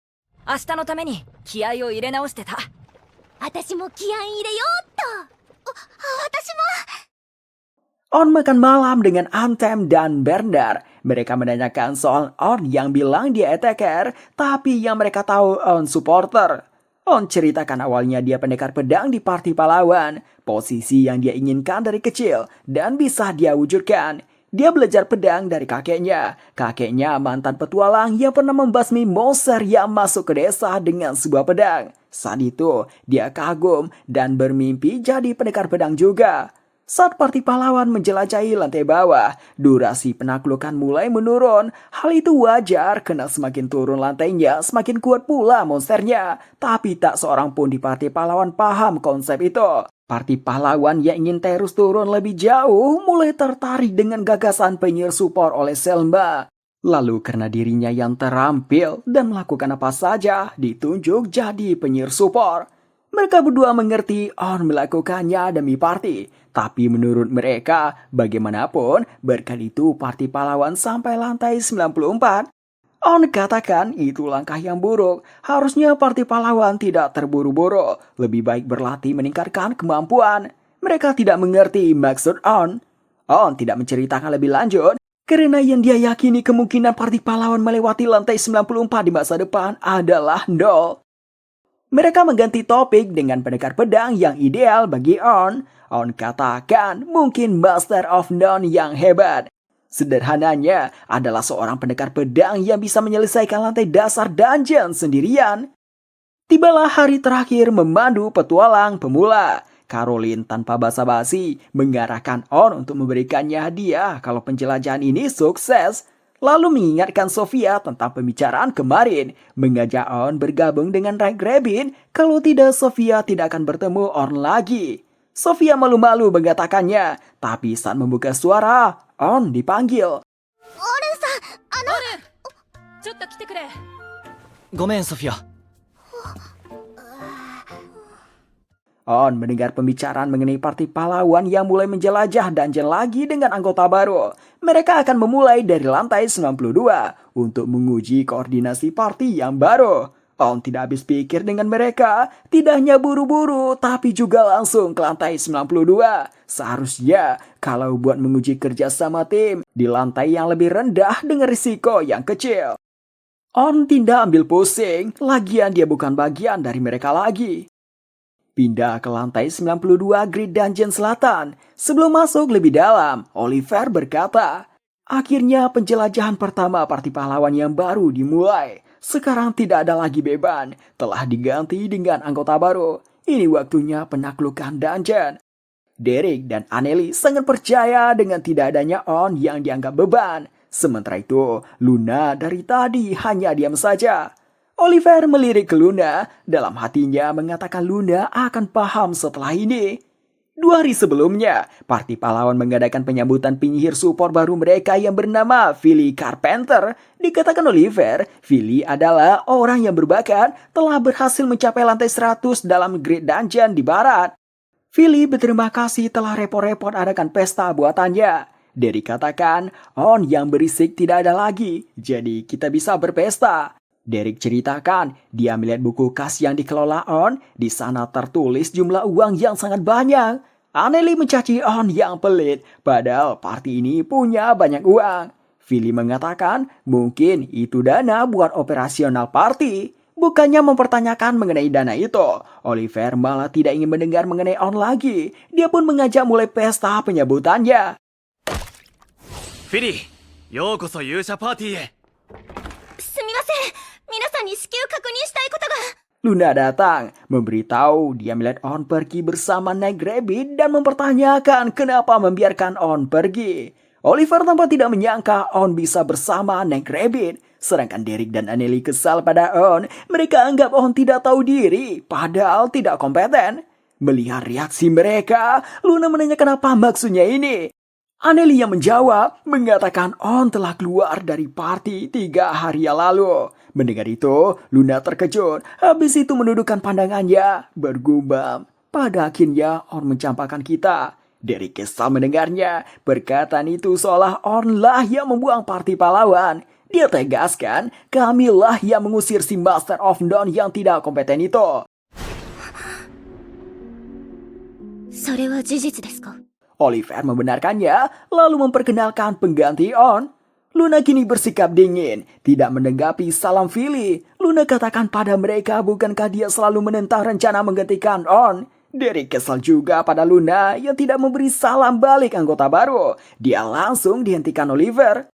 明日のために気合を入れ直してた。私も気合い入れようっと。私も。On makan malam dengan Anthem dan Bernard. Mereka menanyakan soal On yang bilang dia attacker, tapi yang mereka tahu On supporter. On ceritakan awalnya dia pendekar pedang di party pahlawan, posisi yang dia inginkan dari kecil dan bisa dia wujudkan. Dia belajar pedang dari kakeknya. Kakeknya mantan petualang yang pernah membasmi monster yang masuk ke desa dengan sebuah pedang. Saat itu, dia kagum dan bermimpi jadi pendekar pedang juga. Saat parti pahlawan menjelajahi lantai bawah, durasi penaklukan mulai menurun. Hal itu wajar karena semakin turun lantainya, semakin kuat pula monsternya. Tapi tak seorang pun di parti pahlawan paham konsep itu. Parti pahlawan yang ingin terus turun lebih jauh mulai tertarik dengan gagasan penyihir support oleh Selma. Lalu karena dirinya yang terampil dan melakukan apa saja ditunjuk jadi penyihir support. Mereka berdua mengerti On melakukannya demi party. Tapi menurut mereka, bagaimanapun berkat itu parti pahlawan sampai lantai 94. On katakan itu langkah yang buruk. Harusnya parti pahlawan tidak terburu-buru. Lebih baik berlatih meningkatkan kemampuan. Mereka tidak mengerti maksud On. On tidak menceritakan lebih lanjut. Karena yang dia yakini kemungkinan parti pahlawan melewati lantai 94 di masa depan adalah nol. Mereka mengganti topik dengan pendekar pedang yang ideal bagi On. On katakan mungkin Master of None yang hebat. Sederhananya adalah seorang pendekar pedang yang bisa menyelesaikan lantai dasar dungeon sendirian. Tibalah hari terakhir memandu petualang pemula. Caroline tanpa basa-basi mengarahkan On untuk memberikannya hadiah kalau penjelajahan ini sukses. Lalu mengingatkan Sofia tentang pembicaraan kemarin. Mengajak On bergabung dengan Rank Rabbit. Kalau tidak, Sofia tidak akan bertemu On lagi. Sofia malu-malu mengatakannya. Tapi saat membuka suara, On dipanggil. ちょっと来てくれ。ごめんソフィア。 On mendengar pembicaraan mengenai parti pahlawan yang mulai menjelajah dungeon lagi dengan anggota baru. Mereka akan memulai dari lantai 92 untuk menguji koordinasi parti yang baru. On tidak habis pikir dengan mereka, tidak hanya buru-buru tapi juga langsung ke lantai 92. Seharusnya kalau buat menguji kerja sama tim di lantai yang lebih rendah dengan risiko yang kecil. On tidak ambil pusing, lagian dia bukan bagian dari mereka lagi. Pindah ke lantai 92 Great Dungeon Selatan. Sebelum masuk lebih dalam, Oliver berkata, akhirnya penjelajahan pertama parti pahlawan yang baru dimulai. Sekarang tidak ada lagi beban, telah diganti dengan anggota baru. Ini waktunya penaklukan dungeon. Derek dan Anneli sangat percaya dengan tidak adanya On yang dianggap beban. Sementara itu, Luna dari tadi hanya diam saja. Oliver melirik ke Luna, dalam hatinya mengatakan Luna akan paham setelah ini. 2 hari sebelumnya, parti pahlawan mengadakan penyambutan penyihir support baru mereka yang bernama Philly Carpenter. Dikatakan Oliver, Philly adalah orang yang berbakat telah berhasil mencapai lantai 100 dalam Great Dungeon di barat. Philly berterima kasih telah repot-repot adakan pesta buatannya. Derek katakan, On yang berisik tidak ada lagi, jadi kita bisa berpesta. Derek ceritakan, dia melihat buku kas yang dikelola On. Di sana tertulis jumlah uang yang sangat banyak. Anneli mencaci On yang pelit, padahal party ini punya banyak uang. Philly mengatakan, mungkin itu dana buat operasional party. Bukannya mempertanyakan mengenai dana itu, Oliver malah tidak ingin mendengar mengenai On lagi. Dia pun mengajak mulai pesta penyambutannya. フィリー、ようこそ勇者パーティーへ。すみません、皆さんに至急確認したいことが。 Luna datang, memberitahu dia melihat On pergi bersama Night Rabbit dan mempertanyakan kenapa membiarkan On pergi. Oliver tampak tidak menyangka On bisa bersama Night Rabbit. Sedangkan Derek dan Anneli kesal pada On. Mereka anggap On tidak tahu diri, padahal tidak kompeten. Melihat reaksi mereka, Luna menanyakan apa maksudnya ini. Anneli yang menjawab, mengatakan On telah keluar dari party 3 hari yang lalu. Mendengar itu, Luna terkejut. Habis itu menundukkan pandangannya, bergumam. Pada akhirnya On mencampakkan kita. Derek kesal mendengarnya. Perkataan itu seolah On lah yang membuang party pahlawan. Dia tegaskan, kamilah yang mengusir si Master of None yang tidak kompeten itu. それは事実ですか？ Oliver membenarkannya, lalu memperkenalkan pengganti On. Luna kini bersikap dingin, tidak menanggapi salam Philly. Luna katakan pada mereka bukankah dia selalu menentang rencana menggantikan On. Derek kesal juga pada Luna yang tidak memberi salam balik anggota baru. Dia langsung dihentikan Oliver.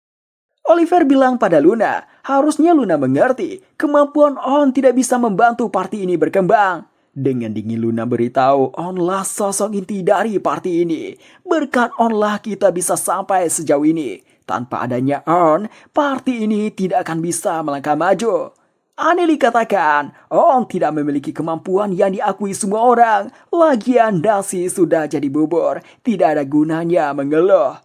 Oliver bilang pada Luna, harusnya Luna mengerti kemampuan On tidak bisa membantu party ini berkembang. Dengan dingin Luna beritahu onlah sosok inti dari party ini. Berkat onlah kita bisa sampai sejauh ini. Tanpa adanya On, party ini tidak akan bisa melangkah maju. Anneli katakan, On tidak memiliki kemampuan yang diakui semua orang. Lagian nasi sudah jadi bubur, tidak ada gunanya mengeluh.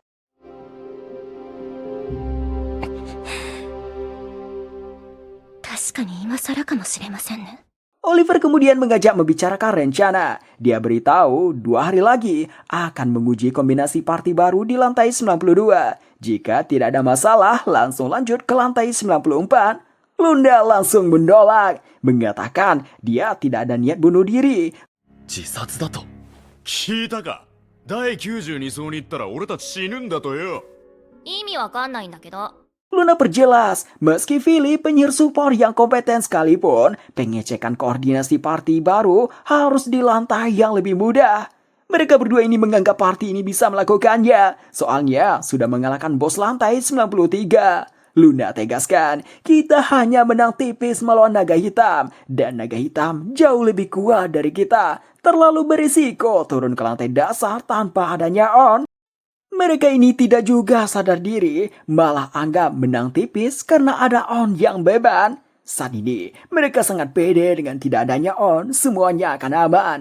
Oliver kemudian mengajak membicarakan rencana. Dia beritahu 2 hari lagi akan menguji kombinasi party baru di lantai 92. Jika tidak ada masalah, langsung lanjut ke lantai 94. Luna langsung menolak, mengatakan dia tidak ada niat bunuh diri. 自殺だと聞いたか。第92層に行ったら俺たち死ぬんだとよ。意味わかんないんだけど。 Luna perjelas, meski Philly penyihir support yang kompeten sekalipun, pengecekan koordinasi party baru harus di lantai yang lebih mudah. Mereka berdua ini menganggap party ini bisa melakukannya, soalnya sudah mengalahkan bos lantai 93. Luna tegaskan, kita hanya menang tipis melawan naga hitam, dan naga hitam jauh lebih kuat dari kita. Terlalu berisiko turun ke lantai dasar tanpa adanya On. Mereka ini tidak juga sadar diri, malah anggap menang tipis karena ada On yang beban. Saat ini, mereka sangat pede dengan tidak adanya On, semuanya akan aman.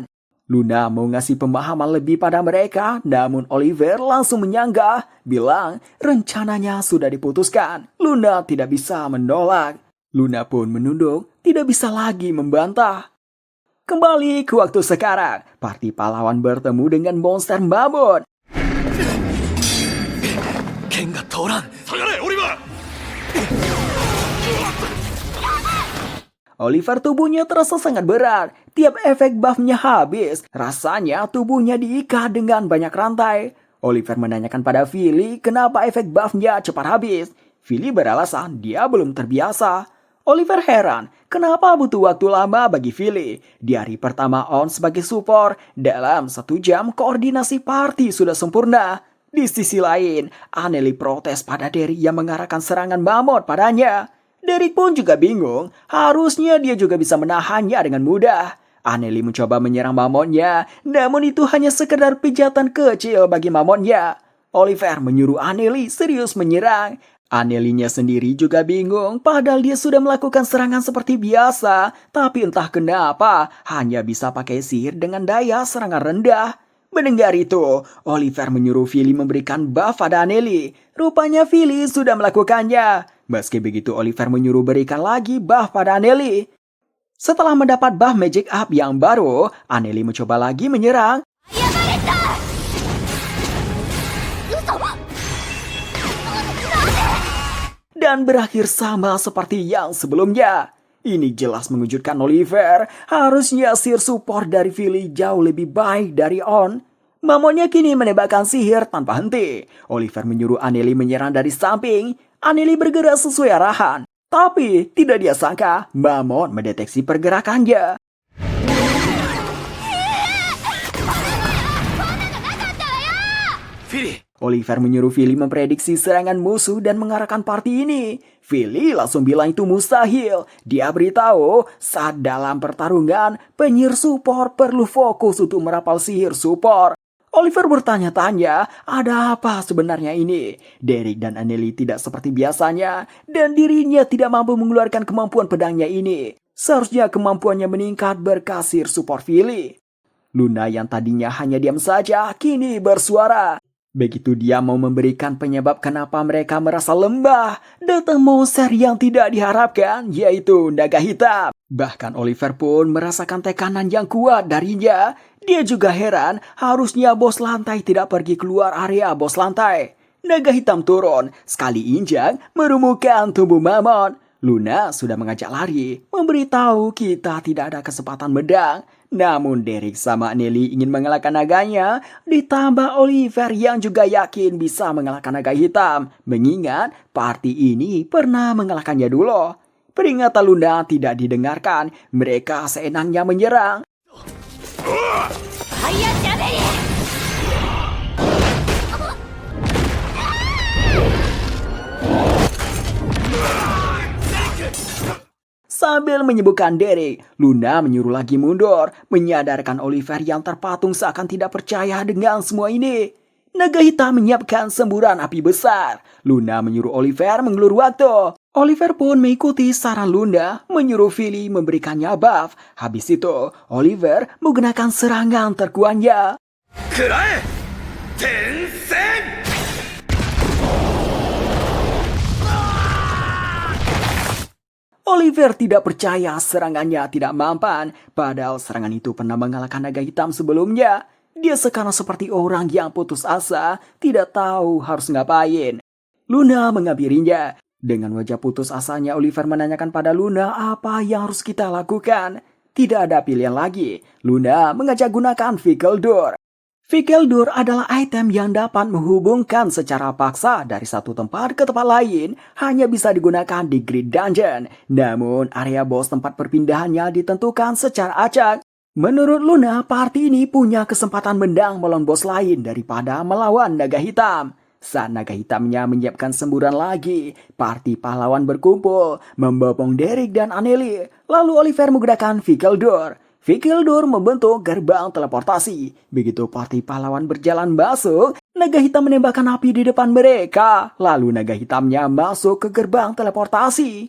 Luna mau ngasih pemahaman lebih pada mereka, namun Oliver langsung menyanggah, bilang rencananya sudah diputuskan. Luna tidak bisa menolak. Luna pun menunduk, tidak bisa lagi membantah. Kembali ke waktu sekarang, party pahlawan bertemu dengan monster babon. 剣が通らん。下がれオリバー。 Oliver tubuhnya terasa sangat berat. Tiap efek buff-nya habis, rasanya tubuhnya diikat dengan banyak rantai. Oliver menanyakan pada Philly kenapa efek buff-nya cepat habis. Philly beralasan dia belum terbiasa. Oliver heran, kenapa butuh waktu lama bagi Philly. Di hari pertama On sebagai support, dalam 1 jam koordinasi party sudah sempurna. Di sisi lain, Anneli protes pada Derek yang mengarahkan serangan mamut padanya. Derek pun juga bingung, harusnya dia juga bisa menahannya dengan mudah. Anneli mencoba menyerang mamutnya, namun itu hanya sekedar pijatan kecil bagi mamutnya. Oliver menyuruh Anneli serius menyerang. Annelinya sendiri juga bingung, padahal dia sudah melakukan serangan seperti biasa, tapi entah kenapa hanya bisa pakai sihir dengan daya serangan rendah. Mendengar itu, Oliver menyuruh Philly memberikan buff pada Anneli. Rupanya Philly sudah melakukannya. Meski begitu, Oliver menyuruh berikan lagi buff pada Anneli. Setelah mendapat buff magic up yang baru, Anneli mencoba lagi menyerang. Dan berakhir sama seperti yang sebelumnya. Ini jelas mengejutkan Oliver. Harusnya sihir support dari Philly jauh lebih baik dari On. Mamonnya kini menembakkan sihir tanpa henti. Oliver menyuruh Anneli menyerang dari samping. Anneli bergerak sesuai arahan. Tapi tidak dia sangka, Mamon mendeteksi pergerakannya. Philly. Oliver menyuruh Philly memprediksi serangan musuh dan mengarahkan party ini. Philly langsung bilang itu mustahil. Dia beritahu saat dalam pertarungan, penyihir support perlu fokus untuk merapal sihir support. Oliver bertanya-tanya, ada apa sebenarnya ini? Derek dan Anneli tidak seperti biasanya, dan dirinya tidak mampu mengeluarkan kemampuan pedangnya ini. Seharusnya kemampuannya meningkat berkat sihir support Philly. Luna yang tadinya hanya diam saja, kini bersuara. Begitu dia mau memberikan penyebab kenapa mereka merasa lembah, datang monster yang tidak diharapkan, yaitu naga hitam. Bahkan Oliver pun merasakan tekanan yang kuat darinya. Dia juga heran, harusnya bos lantai tidak pergi keluar area bos lantai. Naga hitam turun, sekali injak, merumuhkan tubuh Mamon. Luna sudah mengajak lari, memberitahu kita tidak ada kesempatan medang. Namun Derek sama Anneli ingin mengalahkan naganya, ditambah Oliver yang juga yakin bisa mengalahkan naga hitam, mengingat party ini pernah mengalahkannya dulu. Peringatan Luna tidak didengarkan, mereka seenaknya menyerang. Sambil menyebutkan Derek, Luna menyuruh lagi mundur, menyadarkan Oliver yang terpatung seakan tidak percaya dengan semua ini. Naga hitam menyiapkan semburan api besar. Luna menyuruh Oliver mengelur waktu. Oliver pun mengikuti saran Luna, menyuruh Philly memberikannya buff. Habis itu, Oliver menggunakan serangan terkuatnya. Oliver tidak percaya serangannya tidak mampan, padahal serangan itu pernah mengalahkan naga hitam sebelumnya. Dia sekarang seperti orang yang putus asa, tidak tahu harus ngapain. Luna menghampirinya. Dengan wajah putus asanya, Oliver menanyakan pada Luna apa yang harus kita lakukan. Tidak ada pilihan lagi. Luna mengajak gunakan Vehicle Door. Vehicle Door adalah item yang dapat menghubungkan secara paksa dari satu tempat ke tempat lain. Hanya bisa digunakan di Grid Dungeon. Namun, area bos tempat perpindahannya ditentukan secara acak. Menurut Luna, party ini punya kesempatan menang melawan bos lain daripada melawan naga hitam. Saat naga hitamnya menyiapkan semburan lagi, party pahlawan berkumpul, membopong Derek dan Anneli. Lalu Oliver menggunakan Vehicle Door. Vehicle Door membentuk gerbang teleportasi. Begitu party pahlawan berjalan masuk, naga hitam menembakkan api di depan mereka. Lalu naga hitamnya masuk ke gerbang teleportasi.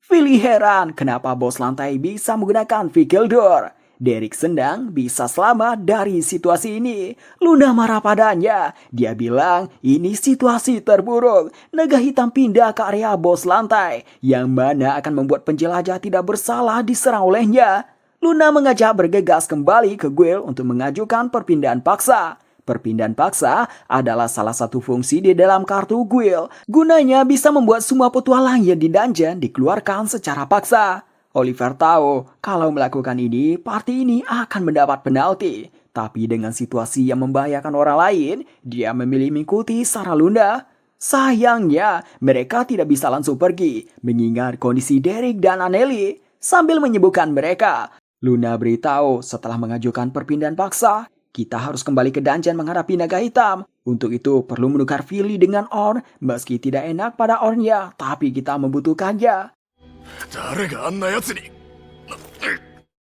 Philly heran kenapa bos lantai bisa menggunakan Vehicle Door. Derek senang bisa selamat dari situasi ini. Luna marah padanya. Dia bilang ini situasi terburuk. Naga hitam pindah ke area bos lantai, yang mana akan membuat penjelajah tidak bersalah diserang olehnya. Luna mengajak bergegas kembali ke guild untuk mengajukan perpindahan paksa. Perpindahan paksa adalah salah satu fungsi di dalam kartu guild. Gunanya bisa membuat semua petualang yang di dungeon dikeluarkan secara paksa. Oliver tahu kalau melakukan ini, party ini akan mendapat penalti. Tapi dengan situasi yang membahayakan orang lain, dia memilih mengikuti saran Luna. Sayangnya, mereka tidak bisa langsung pergi, mengingat kondisi Derek dan Anneli. Sambil menyibukkan mereka, Luna beritahu setelah mengajukan perpindahan paksa, kita harus kembali ke dungeon menghadapi naga hitam. Untuk itu perlu menukar Philly dengan Orn, meski tidak enak pada Ornnya, tapi kita membutuhkannya.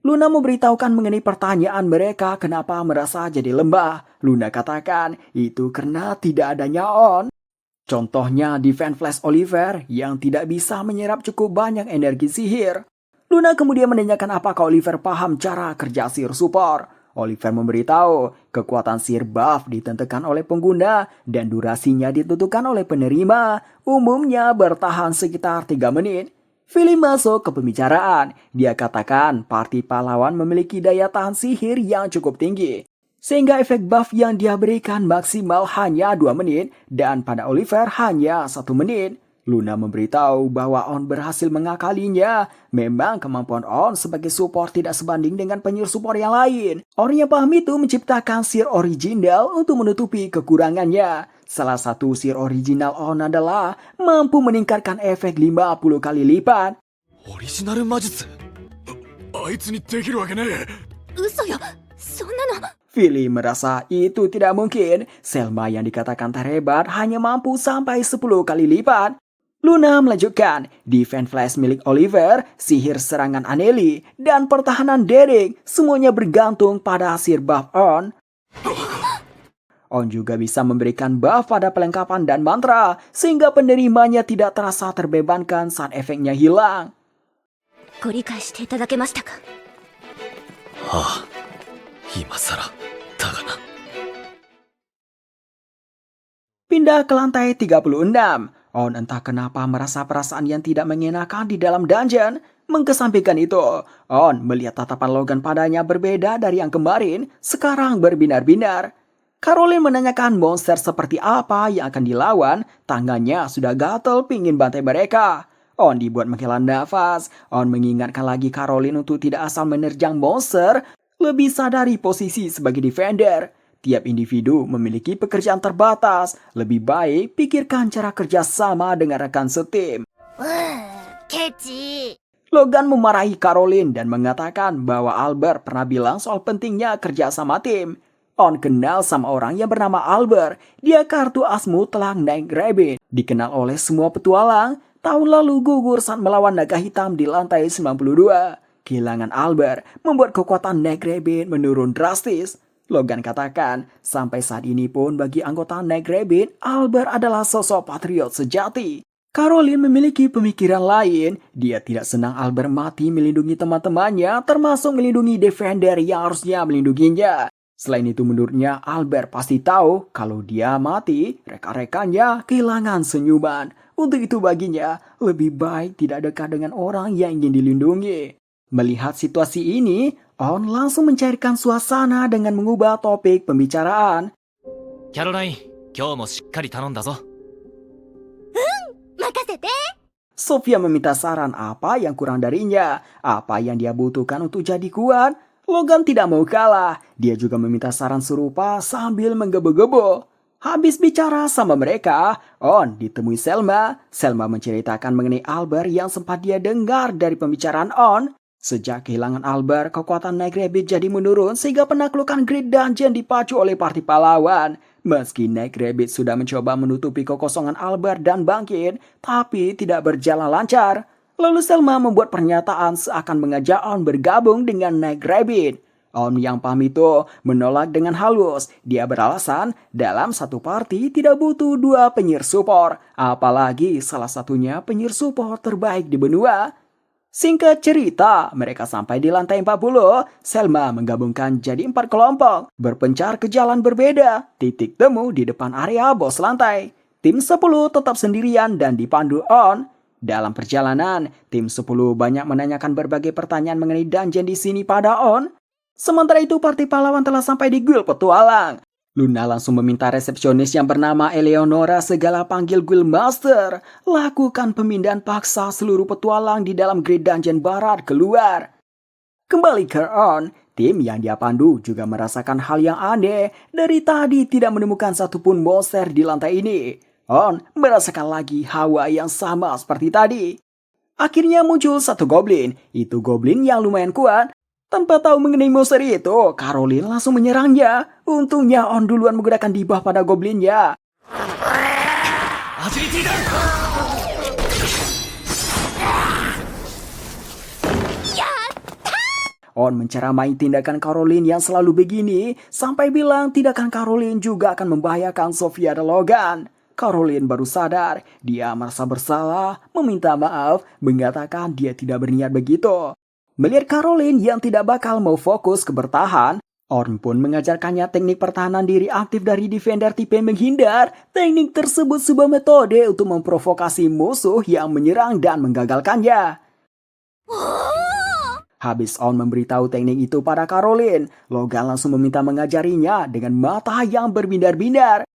Luna memberitahukan mengenai pertanyaan mereka kenapa merasa jadi lembah. Luna katakan itu karena tidak adanya On. Contohnya Defense Flash Oliver yang tidak bisa menyerap cukup banyak energi sihir. Luna kemudian menanyakan apakah Oliver paham cara kerja sihir support. Oliver memberitahu kekuatan sihir buff ditentukan oleh pengguna dan durasinya ditentukan oleh penerima. Umumnya bertahan sekitar 3 menit. Philly masuk ke pembicaraan. Dia katakan party pahlawan memiliki daya tahan sihir yang cukup tinggi. Sehingga efek buff yang dia berikan maksimal hanya 2 menit dan pada Oliver hanya 1 menit. Luna memberitahu bahwa On berhasil mengakalinya. Memang kemampuan On sebagai support tidak sebanding dengan penyihir support yang lain. Orang yang paham itu menciptakan sihir original untuk menutupi kekurangannya. Salah satu sihir original On adalah mampu meningkatkan efek 50 kali lipat. オリジナル魔術あいつにできるわけねえ嘘よ、そんなの。 Philly merasa itu tidak mungkin. Selma yang dikatakan terhebat hanya mampu sampai 10 kali lipat. Luna melanjutkan, Defense Flash milik Oliver, sihir serangan Anneli, dan pertahanan Derek semuanya bergantung pada sihir buff On. On juga bisa memberikan buff pada pelengkapan dan mantra, sehingga penerimanya tidak terasa terbebankan saat efeknya hilang. ご理解していただけましたか。ああ今さらだがな Pindah ke lantai 36. On entah kenapa merasa perasaan yang tidak mengenakan di dalam dungeon. Mengkesampingkan itu, On melihat tatapan Logan padanya berbeda dari yang kemarin, sekarang berbinar-binar. Caroline menanyakan monster seperti apa yang akan dilawan, tangannya sudah gatel pingin bantai mereka. On dibuat menghela nafas. On mengingatkan lagi Caroline untuk tidak asal menerjang monster, lebih sadari posisi sebagai defender. Tiap individu memiliki pekerjaan terbatas. Lebih baik pikirkan cara kerja sama dengan rekan setim. ケチ。 Logan memarahi Caroline dan mengatakan bahwa Albert pernah bilang soal pentingnya kerja sama tim. On kenal sama orang yang bernama Albert. Dia kartu as mutlak Night Rabbit. Dikenal oleh semua petualang. Tahun lalu gugur saat melawan naga hitam di lantai 92. Kehilangan Albert membuat kekuatan Night Rabbit menurun drastis. Logan katakan, sampai saat ini pun bagi anggota Night Rabbit, Albert adalah sosok patriot sejati. Caroline memiliki pemikiran lain. Dia tidak senang Albert mati melindungi teman-temannya, termasuk melindungi Defender yang harusnya melindunginya. Selain itu menurutnya Albert pasti tahu kalau dia mati, rekan-rekannya kehilangan senyuman. Untuk itu baginya, lebih baik tidak dekat dengan orang yang ingin dilindungi. Melihat situasi ini, On langsung mencairkan suasana dengan mengubah topik pembicaraan. キャロライン、今日もしっかり頼んだぞ。任せて。 Sofia meminta saran apa yang kurang darinya, apa yang dia butuhkan untuk jadi kuat. Logan tidak mau kalah, dia juga meminta saran serupa sambil menggebu-gebu. Habis bicara sama mereka, On ditemui Selma. Selma menceritakan mengenai Albert yang sempat dia dengar dari pembicaraan On. Sejak kehilangan Albert, kekuatan Night Rabbit jadi menurun sehingga penaklukan Great Dungeon dipacu oleh parti pahlawan. Meski Night Rabbit sudah mencoba menutupi kekosongan Albert dan bangkit, tapi tidak berjalan lancar. Lalu Selma membuat pernyataan seakan mengajak On bergabung dengan Night Rabbit. On yang paham itu menolak dengan halus. Dia beralasan dalam satu party tidak butuh dua penyihir support, apalagi salah satunya penyihir support terbaik di benua. Singkat cerita, mereka sampai di lantai 40. Selma menggabungkan jadi 4 kelompok, berpencar ke jalan berbeda. Titik temu di depan area bos lantai. Tim 10 tetap sendirian dan dipandu On. Dalam perjalanan, tim 10 banyak menanyakan berbagai pertanyaan mengenai dungeon di sini pada On. Sementara itu, parti pahlawan telah sampai di guild petualang. Luna langsung meminta resepsionis yang bernama Eleonora segala panggil Guild Master. Lakukan pemindahan paksa seluruh petualang di dalam Great Dungeon Barat keluar. Kembali ke On, tim yang dia pandu juga merasakan hal yang aneh. Dari tadi tidak menemukan satupun monster di lantai ini. On merasakan lagi hawa yang sama seperti tadi. Akhirnya muncul satu goblin. Itu goblin yang lumayan kuat. Tanpa tahu mengenai monster itu, Caroline langsung menyerangnya. Untungnya On duluan menggunakan debuff pada goblinnya. On menceramai tindakan Caroline yang selalu begini, sampai bilang tindakan Caroline juga akan membahayakan Sofia dan Logan. Caroline baru sadar, dia merasa bersalah, meminta maaf, mengatakan dia tidak berniat begitu. Melihat Caroline yang tidak bakal mau fokus ke bertahan, On pun mengajarkannya teknik pertahanan diri aktif dari Defender tipe menghindar. Teknik tersebut sebuah metode untuk memprovokasi musuh yang menyerang dan menggagalkannya. Habis On memberitahu teknik itu pada Caroline, Logan langsung meminta mengajarinya dengan mata yang berbindar-bindar.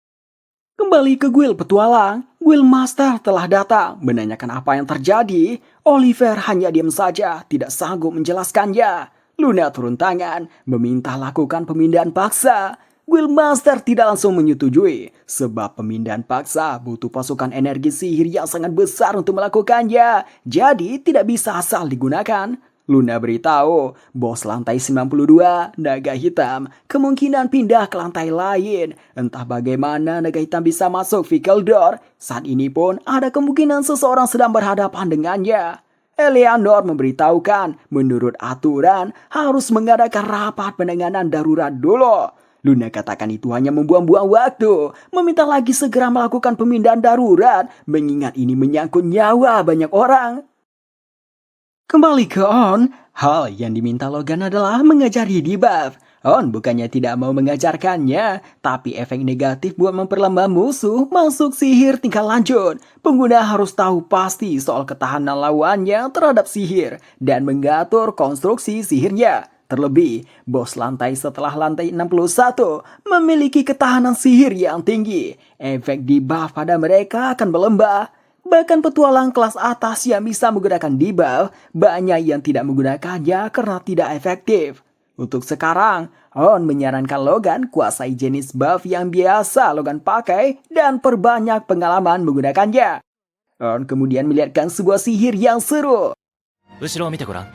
Kembali ke guild petualang, Guild Master telah datang menanyakan apa yang terjadi. Oliver hanya diam saja, tidak sanggup menjelaskannya. Luna turun tangan, meminta lakukan pemindahan paksa. Guild Master tidak langsung menyetujui, sebab pemindahan paksa butuh pasukan energi sihir yang sangat besar untuk melakukannya. Jadi tidak bisa asal digunakan. Luna beritahu, bos lantai 92, naga hitam, kemungkinan pindah ke lantai lain. Entah bagaimana naga hitam bisa masuk vehicle door. Saat ini pun ada kemungkinan seseorang sedang berhadapan dengannya. Eleanor memberitahukan, menurut aturan harus mengadakan rapat penanganan darurat dulu. Luna katakan itu hanya membuang-buang waktu, meminta lagi segera melakukan pemindahan darurat, mengingat ini menyangkut nyawa banyak orang. Kembali ke On, hal yang diminta Logan adalah mengajari debuff. On bukannya tidak mau mengajarkannya, tapi efek negatif buat memperlambat musuh masuk sihir tingkat lanjut. Pengguna harus tahu pasti soal ketahanan lawannya terhadap sihir dan mengatur konstruksi sihirnya. Terlebih, bos lantai setelah lantai 61 memiliki ketahanan sihir yang tinggi. Efek debuff pada mereka akan melembah. Bahkan petualang kelas atas yang bisa menggunakan debuff, banyak yang tidak menggunakannya karena tidak efektif. Untuk sekarang, On menyarankan Logan kuasai jenis buff yang biasa Logan pakai dan perbanyak pengalaman menggunakannya. On kemudian melihatkan sebuah sihir yang seru. 後ろを見てごらん。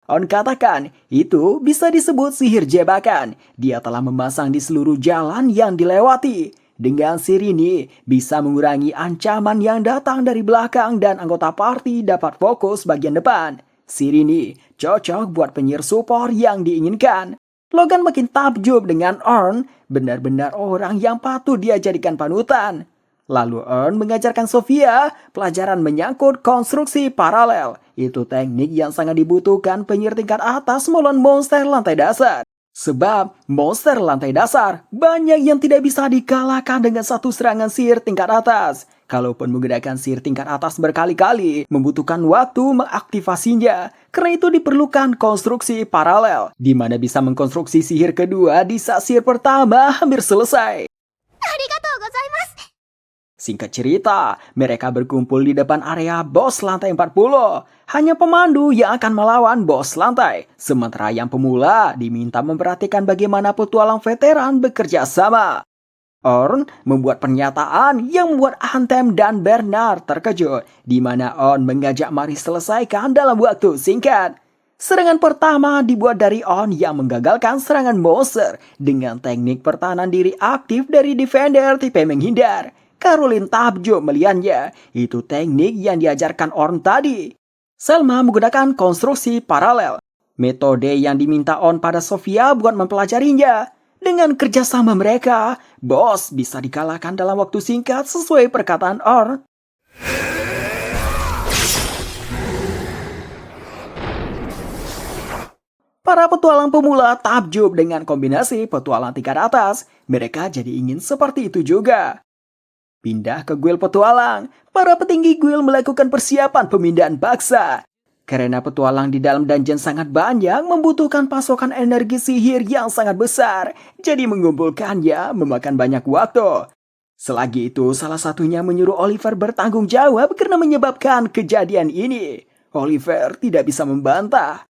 On katakan, itu bisa disebut sihir jebakan. Dia telah memasang di seluruh jalan yang dilewati. Dengan sihir ini, bisa mengurangi ancaman yang datang dari belakang dan anggota party dapat fokus bagian depan. Sihir ini cocok buat penyihir support yang diinginkan. Logan makin takjub dengan Orn, benar-benar orang yang patut dia jadikan panutan. Lalu Orn mengajarkan Sofia pelajaran menyangkut konstruksi paralel. Itu teknik yang sangat dibutuhkan penyihir tingkat atas melawan monster lantai dasar. Sebab monster lantai dasar banyak yang tidak bisa dikalahkan dengan satu serangan sihir tingkat atas. Kalaupun menggunakan sihir tingkat atas berkali-kali, membutuhkan waktu mengaktifasinya. Karena itu diperlukan konstruksi paralel, di mana bisa mengkonstruksi sihir kedua di saat sihir pertama hampir selesai. Arigatou gozaimasu. Singkat cerita, mereka berkumpul di depan area bos lantai 40. Hanya pemandu yang akan melawan bos lantai. Sementara yang pemula diminta memperhatikan bagaimana petualang veteran bekerja sama. Orn membuat pernyataan yang membuat Anthem dan Bernard terkejut, di mana Orn mengajak Mari selesaikan dalam waktu singkat. Serangan pertama dibuat dari On yang menggagalkan serangan monster dengan teknik pertahanan diri aktif dari defender tipe menghindar. Caroline takjub melihatnya. Itu teknik yang diajarkan Orn tadi. Selma menggunakan konstruksi paralel. Metode yang diminta On pada Sofia buat mempelajarinya. Dengan kerjasama mereka, bos bisa dikalahkan dalam waktu singkat sesuai perkataan Orn. Para petualang pemula takjub dengan kombinasi petualang tingkat atas. Mereka jadi ingin seperti itu juga. Pindah ke guild petualang, para petinggi guild melakukan persiapan pemindahan paksa. Karena petualang di dalam dungeon sangat banyak membutuhkan pasokan energi sihir yang sangat besar, jadi mengumpulkannya memakan banyak waktu. Selagi itu, salah satunya menyuruh Oliver bertanggung jawab karena menyebabkan kejadian ini. Oliver tidak bisa membantah.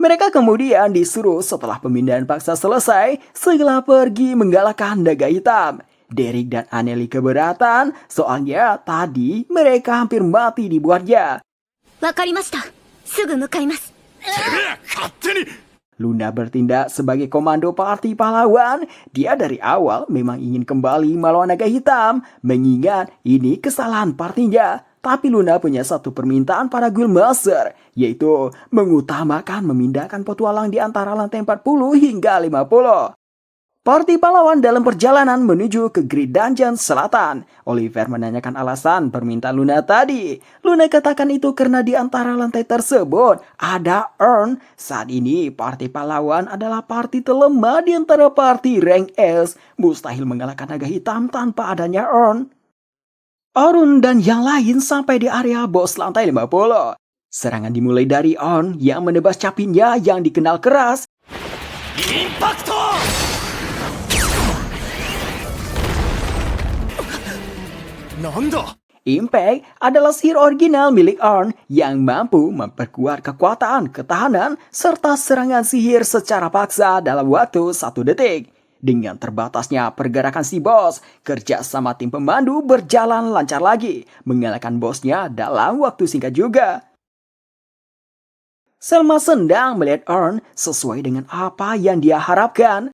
Mereka kemudian disuruh setelah pemindahan paksa selesai, segera pergi mengalahkan naga hitam. Derek dan Anneli keberatan, soalnya tadi mereka hampir mati dibuatnya. わかりました。すぐ向かいます。てめえ勝手に Luna bertindak sebagai komando parti pahlawan. Dia dari awal memang ingin kembali melawan naga hitam, mengingat ini kesalahan partinya. Tapi Luna punya satu permintaan pada Guildmaster, yaitu mengutamakan memindahkan petualang di antara lantai 40 hingga 50. Parti pahlawan dalam perjalanan menuju ke Great Dungeon Selatan. Oliver menanyakan alasan permintaan Luna tadi. Luna katakan itu karena di antara lantai tersebut ada Urn. Saat ini parti pahlawan adalah parti terlemah di antara parti rank S. Mustahil mengalahkan naga hitam tanpa adanya Urn. Orun dan yang lain sampai di area bos lantai 50. Serangan dimulai dari Urn yang menebas capinnya yang dikenal keras. インパクト なんだ Impact adalah sihir original milik Urn yang mampu memperkuat kekuatan, ketahanan, serta serangan sihir secara paksa dalam waktu 1 detik. Dengan terbatasnya pergerakan si bos, kerja sama tim pemandu berjalan lancar lagi, mengalahkan bosnya dalam waktu singkat juga. Selma sedang melihat Urn sesuai dengan apa yang dia harapkan.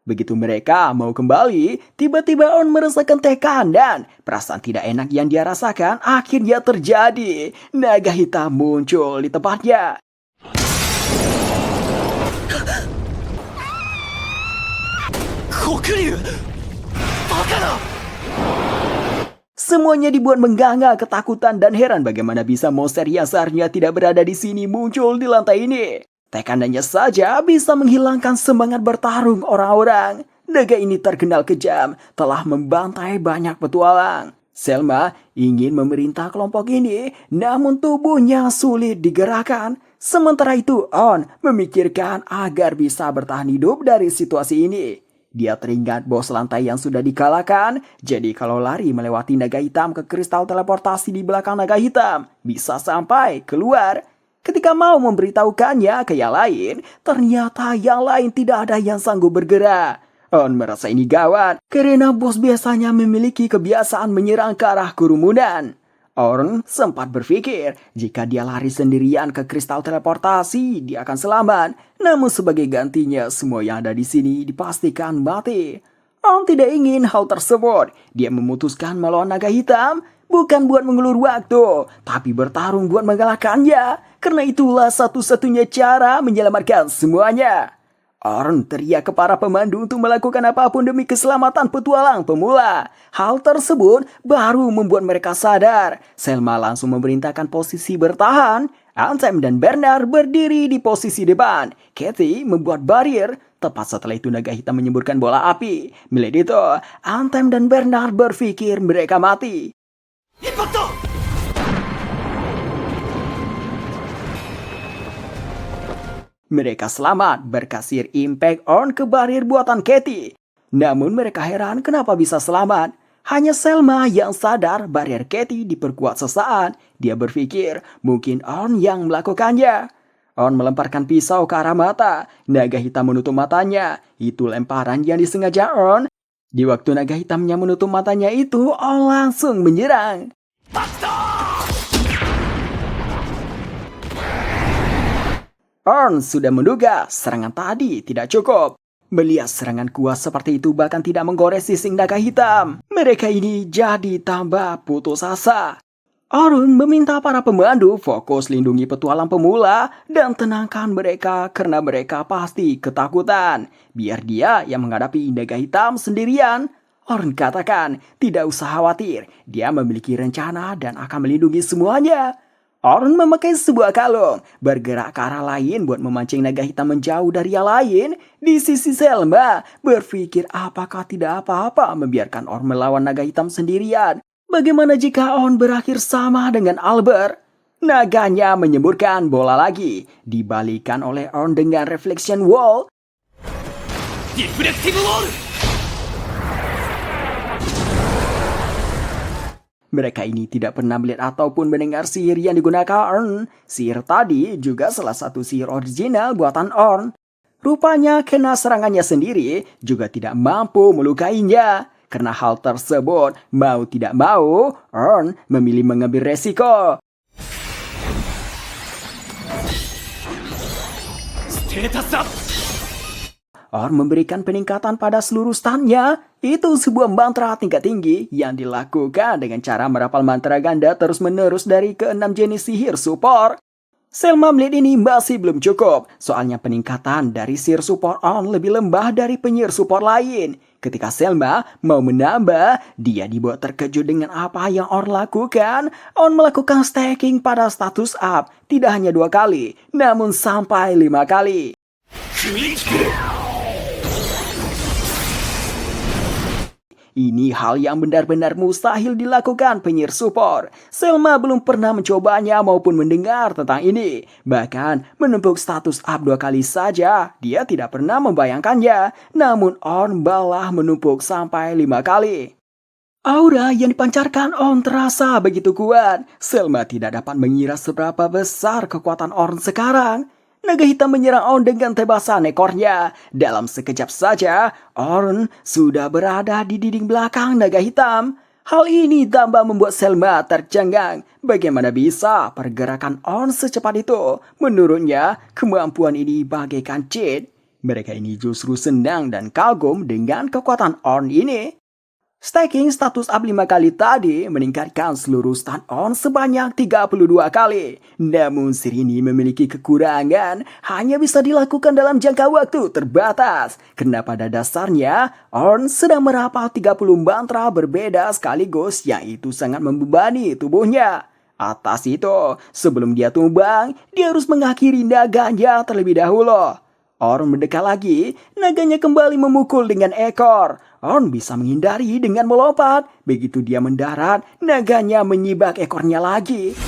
Begitu mereka mau kembali, tiba-tiba Urn merasakan tekanan. Perasaan tidak enak yang dia rasakan akhirnya terjadi. Naga hitam muncul di tempatnya. Semuanya dibuat mengganga ketakutan dan heran bagaimana bisa monster yang seharusnya tidak berada di sini muncul di lantai ini. Tekanannya saja bisa menghilangkan semangat bertarung orang-orang. Naga ini terkenal kejam, telah membantai banyak petualang. Selma ingin memerintah kelompok ini, namun tubuhnya sulit digerakkan. Sementara itu, On memikirkan agar bisa bertahan hidup dari situasi ini. Dia teringat bos lantai yang sudah dikalahkan, jadi kalau lari melewati naga hitam ke kristal teleportasi di belakang naga hitam, bisa sampai keluar. Ketika mau memberitahukannya ke yang lain, ternyata yang lain tidak ada yang sanggup bergerak. On merasa ini gawat, karena bos biasanya memiliki kebiasaan menyerang ke arah kerumunan. Orn sempat berpikir jika dia lari sendirian ke kristal teleportasi, dia akan selamat. Namun sebagai gantinya, semua yang ada di sini dipastikan mati. Orn tidak ingin hal tersebut. Dia memutuskan melawan naga hitam, bukan buat mengulur waktu, tapi bertarung buat mengalahkannya. Karena itulah satu-satunya cara menyelamatkan semuanya. Orn teriak ke para pemandu untuk melakukan apapun demi keselamatan petualang pemula. Hal tersebut baru membuat mereka sadar. Selma langsung memerintahkan posisi bertahan. Anthem dan Bernard berdiri di posisi depan. Kathy membuat barrier. Tepat setelah itu naga hitam menyemburkan bola api. Melihat itu, Anthem dan Bernard berpikir mereka mati. Mereka selamat berkasir impact on ke barrier buatan Kathy. Namun mereka heran kenapa bisa selamat. Hanya Selma yang sadar barrier Kathy diperkuat sesaat. Dia berpikir mungkin On yang melakukannya. On melemparkan pisau ke arah mata. Naga hitam menutup matanya. Itu lemparan yang disengaja On. Di waktu naga hitamnya menutup matanya itu, On langsung menyerang. On sudah menduga serangan tadi tidak cukup. Melihat serangan kuat seperti itu bahkan tidak menggores sising naga hitam. Mereka ini jadi tambah putus asa. Orun meminta para pemandu fokus lindungi petualang pemula dan tenangkan mereka karena mereka pasti ketakutan. Biar dia yang menghadapi naga hitam sendirian. Orun katakan tidak usah khawatir, dia memiliki rencana dan akan melindungi semuanya. Orun memakai sebuah kalung, bergerak ke arah lain buat memancing naga hitam menjauh dari yang lain. Di sisi Selma, berpikir apakah tidak apa-apa membiarkan Orun melawan naga hitam sendirian. Bagaimana jika Orun berakhir sama dengan Albert? Naganya menyemburkan bola lagi, dibalikan oleh Orun dengan reflection wall. Deflective wall! Mereka ini tidak pernah melihat ataupun mendengar sihir yang digunakan Orn. Sihir tadi juga salah satu sihir original buatan Orn. Rupanya kena serangannya sendiri juga tidak mampu melukainya. Karena hal tersebut, mau tidak mau, Orn memilih mengambil resiko. Status up! Orn memberikan peningkatan pada seluruh stannya. Itu sebuah mantra tingkat tinggi yang dilakukan dengan cara merapal mantra ganda terus-menerus dari ke-6 jenis sihir support. Selma melihat ini masih belum cukup, soalnya peningkatan dari sihir support Orn lebih lembah dari penyihir support lain. Ketika Selma mau menambah, dia dibuat terkejut dengan apa yang Orn lakukan. Orn melakukan stacking pada status up, tidak hanya 2 kali, namun sampai 5 kali. Ini hal yang benar-benar mustahil dilakukan penyihir support. Selma belum pernah mencobanya maupun mendengar tentang ini. Bahkan menumpuk status up 2 kali saja, dia tidak pernah membayangkannya. Namun Orn malah menumpuk sampai 5 kali. Aura yang dipancarkan Orn terasa begitu kuat. Selma tidak dapat mengira seberapa besar kekuatan Orn sekarang. Naga hitam menyerang Orn dengan tebasan ekornya. Dalam sekejap saja, Orn sudah berada di dinding belakang naga hitam. Hal ini tambah membuat Selma tercengang. Bagaimana bisa pergerakan Orn secepat itu? Menurutnya, kemampuan ini bagaikan cheat. Mereka ini justru senang dan kagum dengan kekuatan Orn ini. Stacking status up 5 kali tadi meningkatkan seluruh stun on sebanyak 32 kali. Namun sihir ini memiliki kekurangan, hanya bisa dilakukan dalam jangka waktu terbatas. Karena pada dasarnya, Orn sedang merapal 30 mantra berbeda sekaligus yang itu sangat membebani tubuhnya. Atas itu, sebelum dia tumbang, dia harus mengakhiri naganya terlebih dahulu. Orn mendekat lagi, naganya kembali memukul dengan ekor. Orn bisa menghindari dengan melompat. Begitu dia mendarat, naganya menyibak ekornya lagi.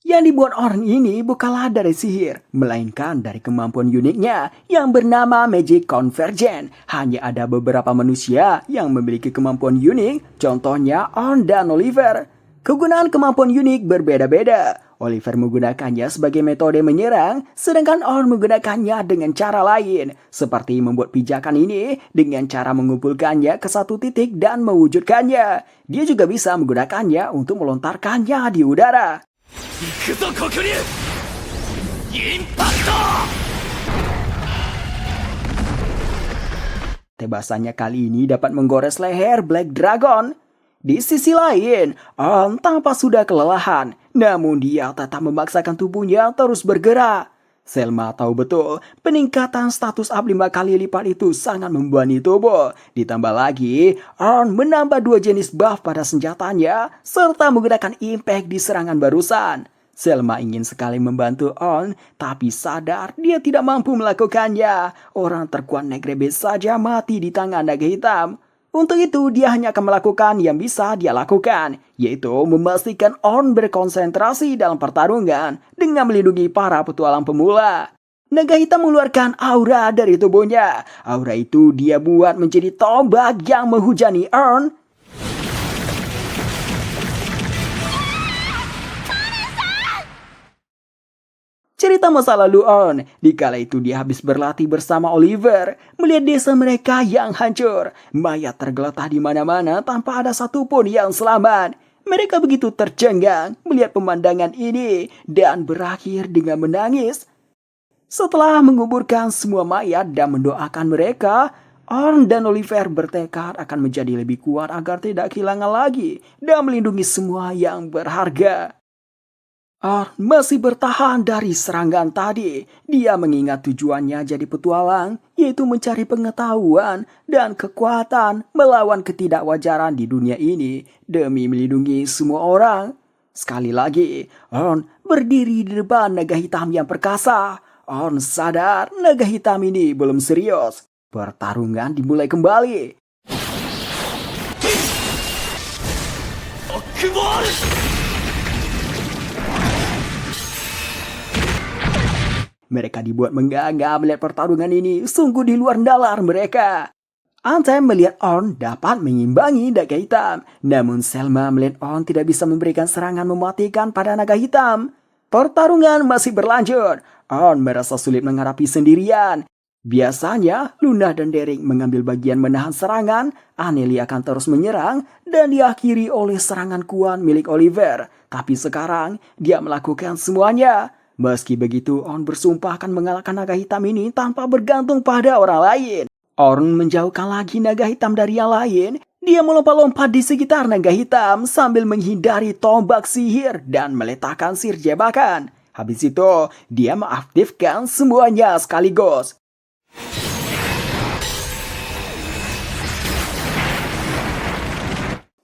Yang dibuat Orn ini bukanlah dari sihir, melainkan dari kemampuan uniknya yang bernama Magic Convergence. Hanya ada beberapa manusia yang memiliki kemampuan unik, contohnya Orn dan Oliver. Kegunaan kemampuan unik berbeda-beda. Oliver menggunakannya sebagai metode menyerang, sedangkan Orn menggunakannya dengan cara lain, seperti membuat pijakan ini dengan cara mengumpulkannya ke satu titik dan mewujudkannya. Dia juga bisa menggunakannya untuk melontarkannya di udara. 行くぞ黒竜インパクト Tebasannya kali ini dapat menggores leher Black Dragon. Di sisi lain, Orn tampak sudah kelelahan, namun dia tetap memaksakan tubuhnya terus bergerak. Selma tahu betul, peningkatan status up 5 kali lipat itu sangat membebani tubuh. Ditambah lagi, Orn menambah 2 jenis buff pada senjatanya, serta menggunakan impact di serangan barusan. Selma ingin sekali membantu Orn, tapi sadar dia tidak mampu melakukannya. Orang terkuat Negrebe saja mati di tangan naga hitam. Untuk itu, dia hanya akan melakukan yang bisa dia lakukan, yaitu memastikan Orn berkonsentrasi dalam pertarungan dengan melindungi para petualang pemula. Naga hitam mengeluarkan aura dari tubuhnya. Aura itu dia buat menjadi tombak yang menghujani Orn. Cerita masa lalu Orn, dikala itu dia habis berlatih bersama Oliver, melihat desa mereka yang hancur. Mayat tergeletak di mana-mana tanpa ada satupun yang selamat. Mereka begitu tercengang melihat pemandangan ini dan berakhir dengan menangis. Setelah menguburkan semua mayat dan mendoakan mereka, Orn dan Oliver bertekad akan menjadi lebih kuat agar tidak kehilangan lagi dan melindungi semua yang berharga. Orn masih bertahan dari serangan tadi. Dia mengingat tujuannya jadi petualang, yaitu mencari pengetahuan dan kekuatan melawan ketidakwajaran di dunia ini demi melindungi semua orang. Sekali lagi, Orn berdiri di depan naga hitam yang perkasa. Orn sadar naga hitam ini belum serius. Pertarungan dimulai kembali. Akbar! Mereka dibuat mengganggu melihat pertarungan ini sungguh di luar nalar mereka. Anthem melihat Orn dapat mengimbangi naga hitam. Namun Selma melihat Orn tidak bisa memberikan serangan mematikan pada naga hitam. Pertarungan masih berlanjut. Orn merasa sulit menghadapi sendirian. Biasanya Luna dan Derek mengambil bagian menahan serangan. Anneli akan terus menyerang dan diakhiri oleh serangan kuat milik Oliver. Tapi sekarang dia melakukan semuanya. Meski begitu, Orn bersumpah akan mengalahkan naga hitam ini tanpa bergantung pada orang lain. Orn menjauhkan lagi naga hitam dari yang lain. Dia melompat-lompat di sekitar naga hitam sambil menghindari tombak sihir dan meletakkan sihir jebakan. Habis itu, dia mengaktifkan semuanya sekaligus.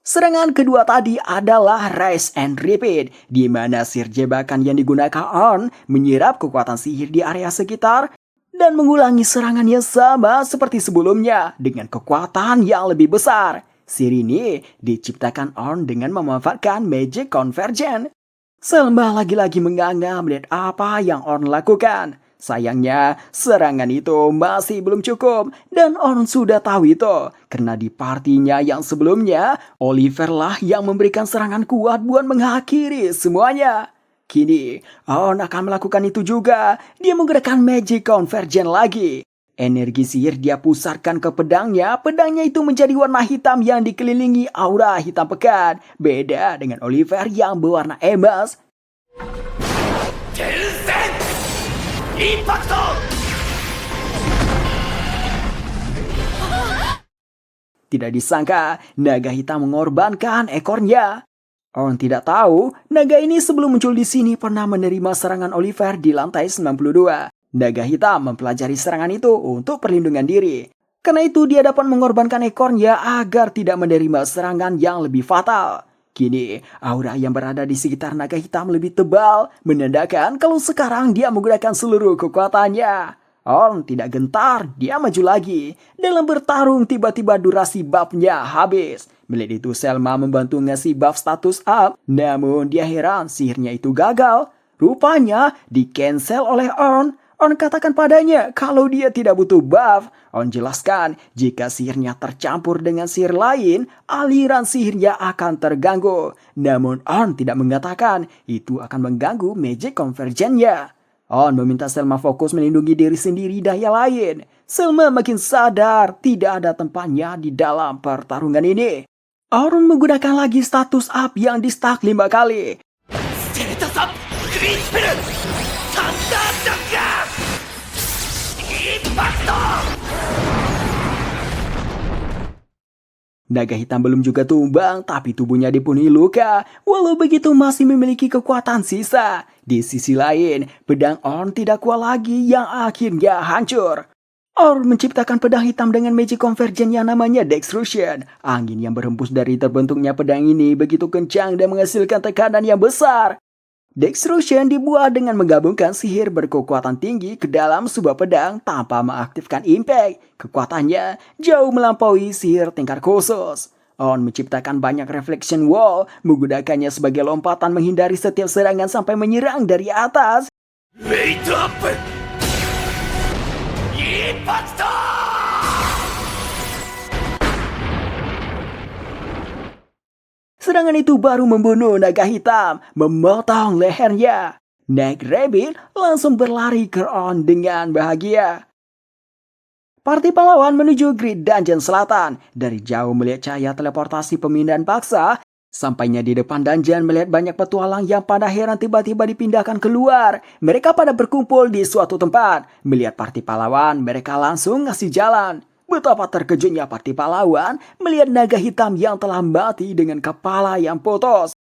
Serangan kedua tadi adalah Rise and Repeat, di mana sihir jebakan yang digunakan Orn menyerap kekuatan sihir di area sekitar dan mengulangi serangan yang sama seperti sebelumnya dengan kekuatan yang lebih besar. Sihir ini diciptakan Orn dengan memanfaatkan Magic Convergence. Selma lagi-lagi menganga melihat apa yang Orn lakukan. Sayangnya, serangan itu masih belum cukup dan Orn sudah tahu itu. Karena di partinya yang sebelumnya, Oliver lah yang memberikan serangan kuat buat mengakhiri semuanya. Kini, Orn akan melakukan itu juga. Dia menggunakan Magic Convergence lagi. Energi sihir dia pusatkan ke pedangnya. Pedangnya itu menjadi warna hitam yang dikelilingi aura hitam pekat. Beda dengan Oliver yang berwarna emas. Impact! Tidak disangka, naga hitam mengorbankan ekornya. Orn tidak tahu, naga ini sebelum muncul di sini pernah menerima serangan Oliver di lantai 92. Naga hitam mempelajari serangan itu untuk perlindungan diri. Karena itu dia dapat mengorbankan ekornya agar tidak menerima serangan yang lebih fatal. Kini, aura yang berada di sekitar naga hitam lebih tebal, menandakan kalau sekarang dia menggunakan seluruh kekuatannya. Orn tidak gentar, dia maju lagi. Dalam bertarung, tiba-tiba durasi buff-nya habis. Melihat itu, Selma membantu ngasih buff status up. Namun dia heran sihirnya itu gagal. Rupanya di-cancel oleh Orn. On katakan padanya kalau dia tidak butuh buff. On jelaskan jika sihirnya tercampur dengan sihir lain, aliran sihirnya akan terganggu. Namun On tidak mengatakan itu akan mengganggu magic convergence-nya. On meminta Selma fokus melindungi diri sendiri daya lain. Selma makin sadar tidak ada tempatnya di dalam pertarungan ini. On menggunakan lagi status up yang di stack 5 kali. Naga hitam belum juga tumbang, tapi tubuhnya dipenuhi luka. Walau begitu masih memiliki kekuatan sisa. Di sisi lain, pedang Orn tidak kuat lagi yang akhirnya hancur. Orn menciptakan pedang hitam dengan magic convergence yang namanya Dextrusion. Angin yang berhembus dari terbentuknya pedang ini begitu kencang dan menghasilkan tekanan yang besar. Dextrusion dibuat dengan menggabungkan sihir berkekuatan tinggi ke dalam sebuah pedang tanpa mengaktifkan impact. Kekuatannya jauh melampaui sihir tingkat khusus. On menciptakan banyak reflection wall, menggunakannya sebagai lompatan menghindari setiap serangan sampai menyerang dari atas. Serangan itu baru membunuh naga hitam, memotong lehernya. Neck Rabbit langsung berlari ke On dengan bahagia. Parti pahlawan menuju Great Dungeon Selatan. Dari jauh melihat cahaya teleportasi pemindahan paksa, sampainya di depan dungeon melihat banyak petualang yang pada heran tiba-tiba dipindahkan keluar. Mereka pada berkumpul di suatu tempat. Melihat parti pahlawan, mereka langsung ngasih jalan. Betapa terkejutnya parti pahlawan melihat naga hitam yang telah mati dengan kepala yang putus.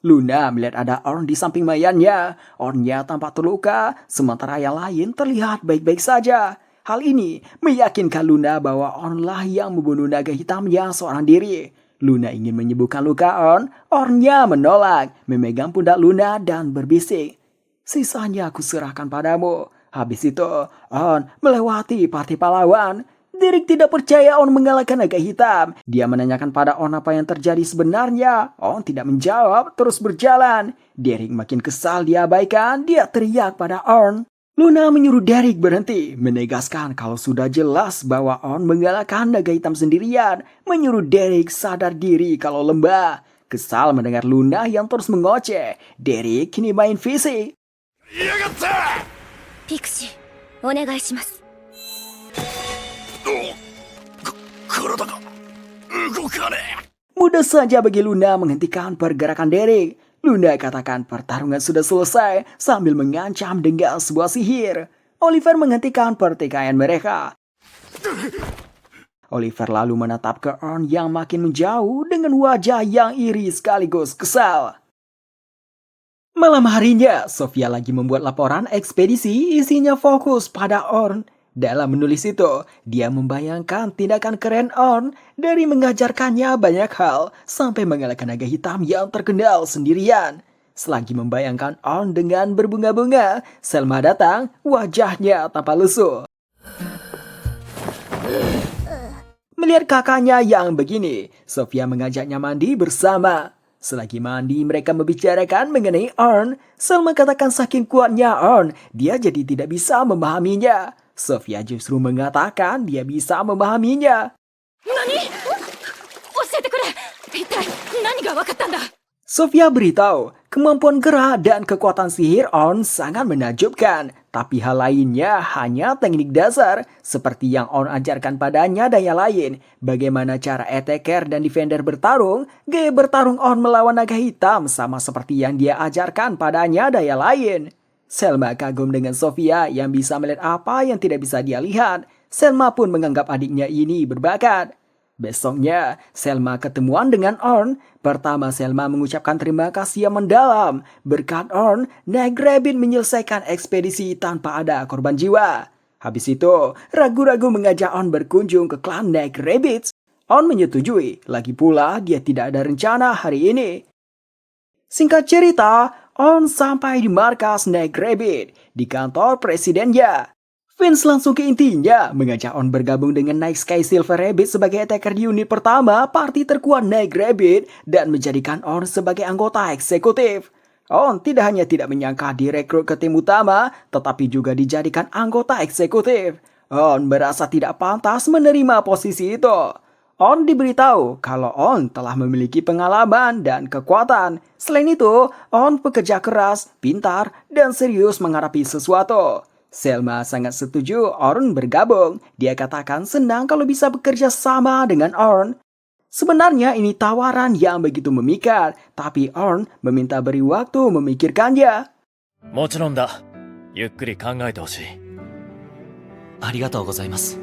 Luna melihat ada Orn di samping mayatnya. Ornnya tampak terluka, sementara yang lain terlihat baik-baik saja. Hal ini meyakinkan Luna bahwa Ornlah yang membunuh naga hitamnya seorang diri. Luna ingin menyembuhkan luka Orn. Ornnya menolak, memegang pundak Luna dan berbisik. Sisanya aku serahkan padamu. Habis itu, On melewati parti pahlawan. Derek tidak percaya On mengalahkan naga hitam. Dia menanyakan pada On apa yang terjadi sebenarnya. On tidak menjawab, terus berjalan. Derek makin kesal diabaikan, dia teriak pada On. Luna menyuruh Derek berhenti, menegaskan kalau sudah jelas bahwa On mengalahkan naga hitam sendirian. Menyuruh Derek sadar diri kalau lembah. Kesal mendengar Luna yang terus mengoceh, Derek kini main fisik. ピクシーお願いします。体が動かねえ。 Mudah saja bagi Luna menghentikan pergerakan Derek. Luna katakan pertarungan sudah selesai sambil mengancam dengan sebuah sihir. Oliver menghentikan pertikaian mereka. Oliver lalu menatap ke Orn yang makin menjauh dengan wajah yang iri sekaligus kesal. Malam harinya, Sofia lagi membuat laporan ekspedisi isinya fokus pada Orn. Dalam menulis itu, dia membayangkan tindakan keren Orn dari mengajarkannya banyak hal sampai mengalahkan naga hitam yang terkenal sendirian. Selagi membayangkan Orn dengan berbunga-bunga, Selma datang, wajahnya tanpa lesu. Melihat kakaknya yang begini, Sofia mengajaknya mandi bersama. Selagi mandi, mereka membicarakan mengenai Orn. Selma katakan saking kuatnya Orn, dia jadi tidak bisa memahaminya. Sofia justru mengatakan dia bisa memahaminya. Sofia beritahu, kemampuan gerak dan kekuatan sihir Orn sangat menakjubkan. Tapi hal lainnya hanya teknik dasar, seperti yang Orn ajarkan padanya daya lain. Bagaimana cara attacker dan defender bertarung, gaya bertarung Orn melawan naga hitam sama seperti yang dia ajarkan padanya daya lain. Selma kagum dengan Sofia yang bisa melihat apa yang tidak bisa dia lihat. Selma pun menganggap adiknya ini berbakat. Besoknya, Selma ketemuan dengan Orn. Pertama, Selma mengucapkan terima kasih yang mendalam. Berkat Orn, Neck Rabbit menyelesaikan ekspedisi tanpa ada korban jiwa. Habis itu, ragu-ragu mengajak Orn berkunjung ke klan Neck Rabbits. Orn menyetujui, lagi pula dia tidak ada rencana hari ini. Singkat cerita, Orn sampai di markas Neck Rabbit, di kantor presidennya. Vince langsung ke intinya, mengajak Orn bergabung dengan Night Sky Silver Rabbit sebagai attacker di unit pertama parti terkuat Neck Rabbit dan menjadikan Orn sebagai anggota eksekutif. On tidak hanya tidak menyangka direkrut ke tim utama, tetapi juga dijadikan anggota eksekutif. On merasa tidak pantas menerima posisi itu. On diberitahu kalau On telah memiliki pengalaman dan kekuatan. Selain itu, On bekerja keras, pintar, dan serius menghadapi sesuatu. Selma sangat setuju On bergabung. Dia katakan senang kalau bisa bekerja sama dengan On. Sebenarnya ini tawaran yang begitu memikat, tapi On meminta beri waktu memikirkannya. もちろんだ。ゆっくり考えてほしい。ありがとうございます。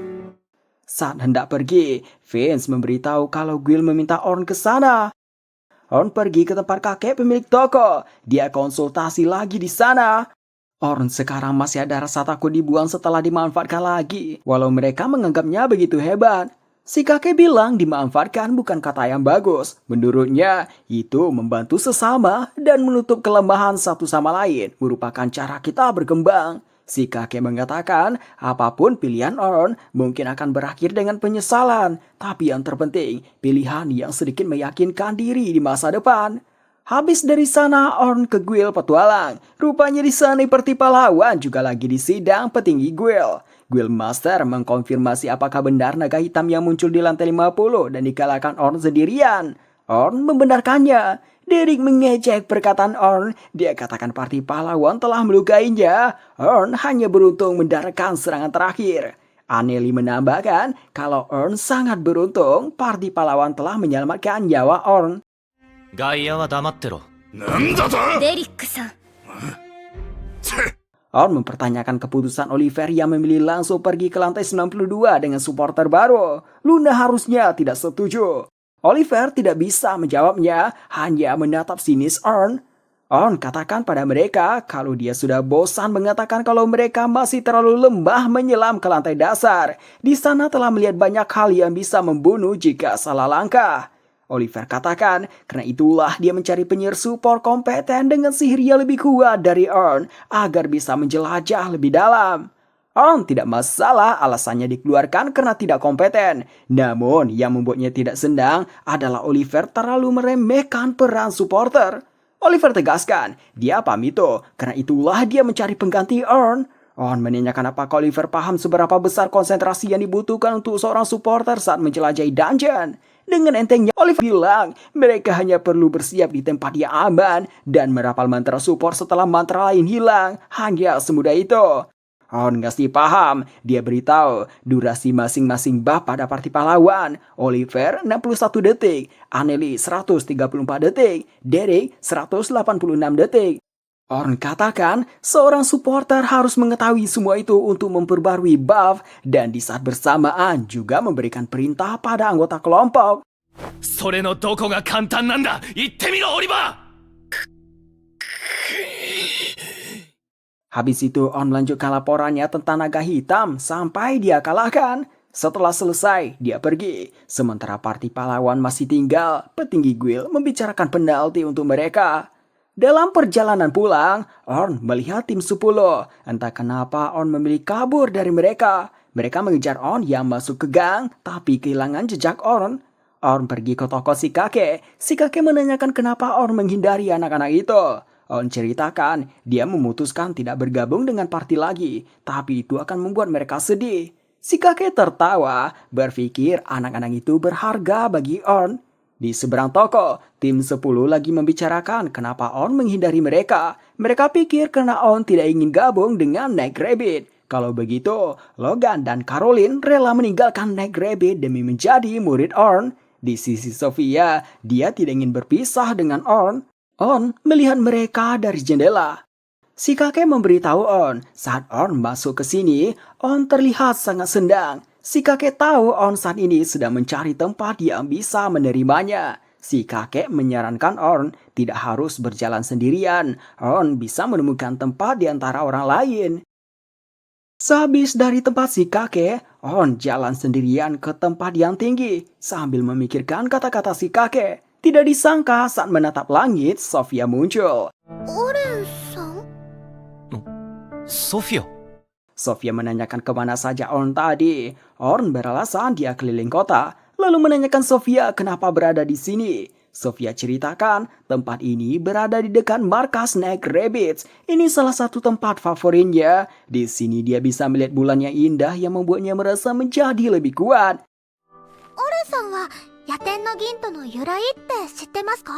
Saat hendak pergi, Vince memberitahu kalau Will meminta On ke sana. On pergi ke tempat kakek pemilik toko. Dia konsultasi lagi di sana. On sekarang masih ada rasa takut dibuang setelah dimanfaatkan lagi, walau mereka menganggapnya begitu hebat. Si kakek bilang dimanfaatkan bukan kata yang bagus. Menurutnya, itu membantu sesama dan menutup kelemahan satu sama lain merupakan cara kita berkembang. Si kakek mengatakan, apapun pilihan On mungkin akan berakhir dengan penyesalan. Tapi yang terpenting, pilihan yang sedikit meyakinkan diri di masa depan. Habis dari sana, On ke Guild petualang. Rupanya di sana seperti pahlawan juga lagi di sidang petinggi Guild. Guild Master mengkonfirmasi apakah benar naga hitam yang muncul di lantai 50 dan dikalahkan On sendirian. On membenarkannya. Derek mengejek perkataan On. Dia katakan parti pahlawan telah melukainya. On hanya beruntung mendarahkan serangan terakhir. Anneli menambahkan kalau On sangat beruntung parti pahlawan telah menyelamatkan nyawa On. 外野は黙ってろ。なんだと。デリックさん、 On mempertanyakan keputusan Oliver yang memilih langsung pergi ke lantai 92 dengan supporter baru. Luna harusnya tidak setuju. Oliver tidak bisa menjawabnya, hanya menatap sinis On. On katakan pada mereka kalau dia sudah bosan mengatakan kalau mereka masih terlalu lemah menyelam ke lantai dasar. Di sana telah melihat banyak hal yang bisa membunuh jika salah langkah. Oliver katakan, karena itulah dia mencari penyihir support kompeten dengan sihir yang lebih kuat dari On agar bisa menjelajah lebih dalam. On tidak masalah alasannya dikeluarkan karena tidak kompeten. Namun yang membuatnya tidak senang adalah Oliver terlalu meremehkan peran supporter. Oliver tegaskan, dia paham itu, karena itulah dia mencari pengganti On. On menanyakan apakah Oliver paham seberapa besar konsentrasi yang dibutuhkan untuk seorang supporter saat menjelajahi dungeon. Dengan entengnya Oliver bilang mereka hanya perlu bersiap di tempat yang aman dan merapal mantra support setelah mantra lain hilang. Hanya semudah itu. On ngasih paham, dia beritahu durasi masing-masing bab pada parti pahlawan. Oliver 61 detik, Anneli 134 detik, Derek 186 detik. On katakan seorang supporter harus mengetahui semua itu untuk memperbarui buff dan di saat bersamaan juga memberikan perintah pada anggota kelompok. それのどこが簡単なんだ。言ってみろ、オリバー。 Habis itu On melanjutkan laporannya tentang naga hitam sampai dia kalahkan. Setelah selesai, dia pergi. Sementara parti pahlawan masih tinggal, petinggi guild membicarakan penalti untuk mereka. Dalam perjalanan pulang, On melihat tim 10. Entah kenapa On memilih kabur dari mereka. Mereka mengejar On yang masuk ke gang, tapi kehilangan jejak On. On pergi ke toko si kakek. Si kakek menanyakan kenapa On menghindari anak-anak itu. On ceritakan, dia memutuskan tidak bergabung dengan parti lagi, tapi itu akan membuat mereka sedih. Si kakek tertawa, berpikir anak-anak itu berharga bagi On. Di seberang toko, tim 10 lagi membicarakan kenapa On menghindari mereka. Mereka pikir karena On tidak ingin gabung dengan Night Rabbit. Kalau begitu, Logan dan Caroline rela meninggalkan Night Rabbit demi menjadi murid On. Di sisi Sofia, dia tidak ingin berpisah dengan On. On melihat mereka dari jendela. Si kakek memberitahu On, saat On masuk ke sini, On terlihat sangat senang. Si kakek tahu On saat ini sedang mencari tempat yang bisa menerimanya. Si kakek menyarankan On tidak harus berjalan sendirian. On bisa menemukan tempat di antara orang lain. Sehabis dari tempat si kakek, On jalan sendirian ke tempat yang tinggi sambil memikirkan kata-kata si kakek. Tidak disangka saat menatap langit, Sofia muncul. オレンさん、 ソフィア。 Sofia menanyakan kemana saja On tadi. On beralasan dia keliling kota, lalu menanyakan Sofia kenapa berada di sini. Sofia ceritakan, tempat ini berada di dekat markas Snack Rabbits. Ini salah satu tempat favoritnya. Di sini dia bisa melihat bulan yang indah yang membuatnya merasa menjadi lebih kuat. オレンさんは夜天の銀との由来って知ってますか？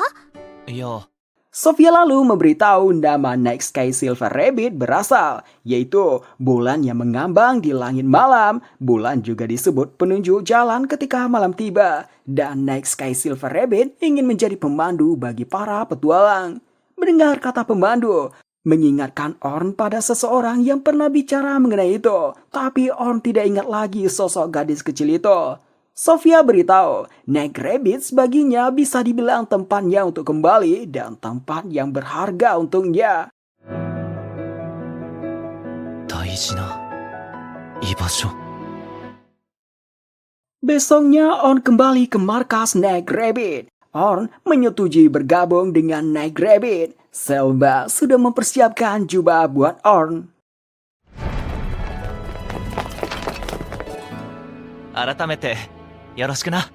いや、 Sofia lalu memberitahu nama Night Sky Silver Rabbit berasal, yaitu bulan yang mengambang di langit malam. Bulan juga disebut penunjuk jalan ketika malam tiba. Dan Night Sky Silver Rabbit ingin menjadi pemandu bagi para petualang. Mendengar kata pemandu, mengingatkan Orn pada seseorang yang pernah bicara mengenai itu. Tapi Orn tidak ingat lagi sosok gadis kecil itu. Sofia beritahu, Night Rabbits baginya bisa dibilang tempatnya untuk kembali dan tempat yang berharga untuknya. 大事な居場所。 Besoknya Orn kembali ke markas Night Rabbit. Orn menyetujui bergabung dengan Night Rabbit. Selma sudah mempersiapkan jubah buat Orn. 改めてよろしくな。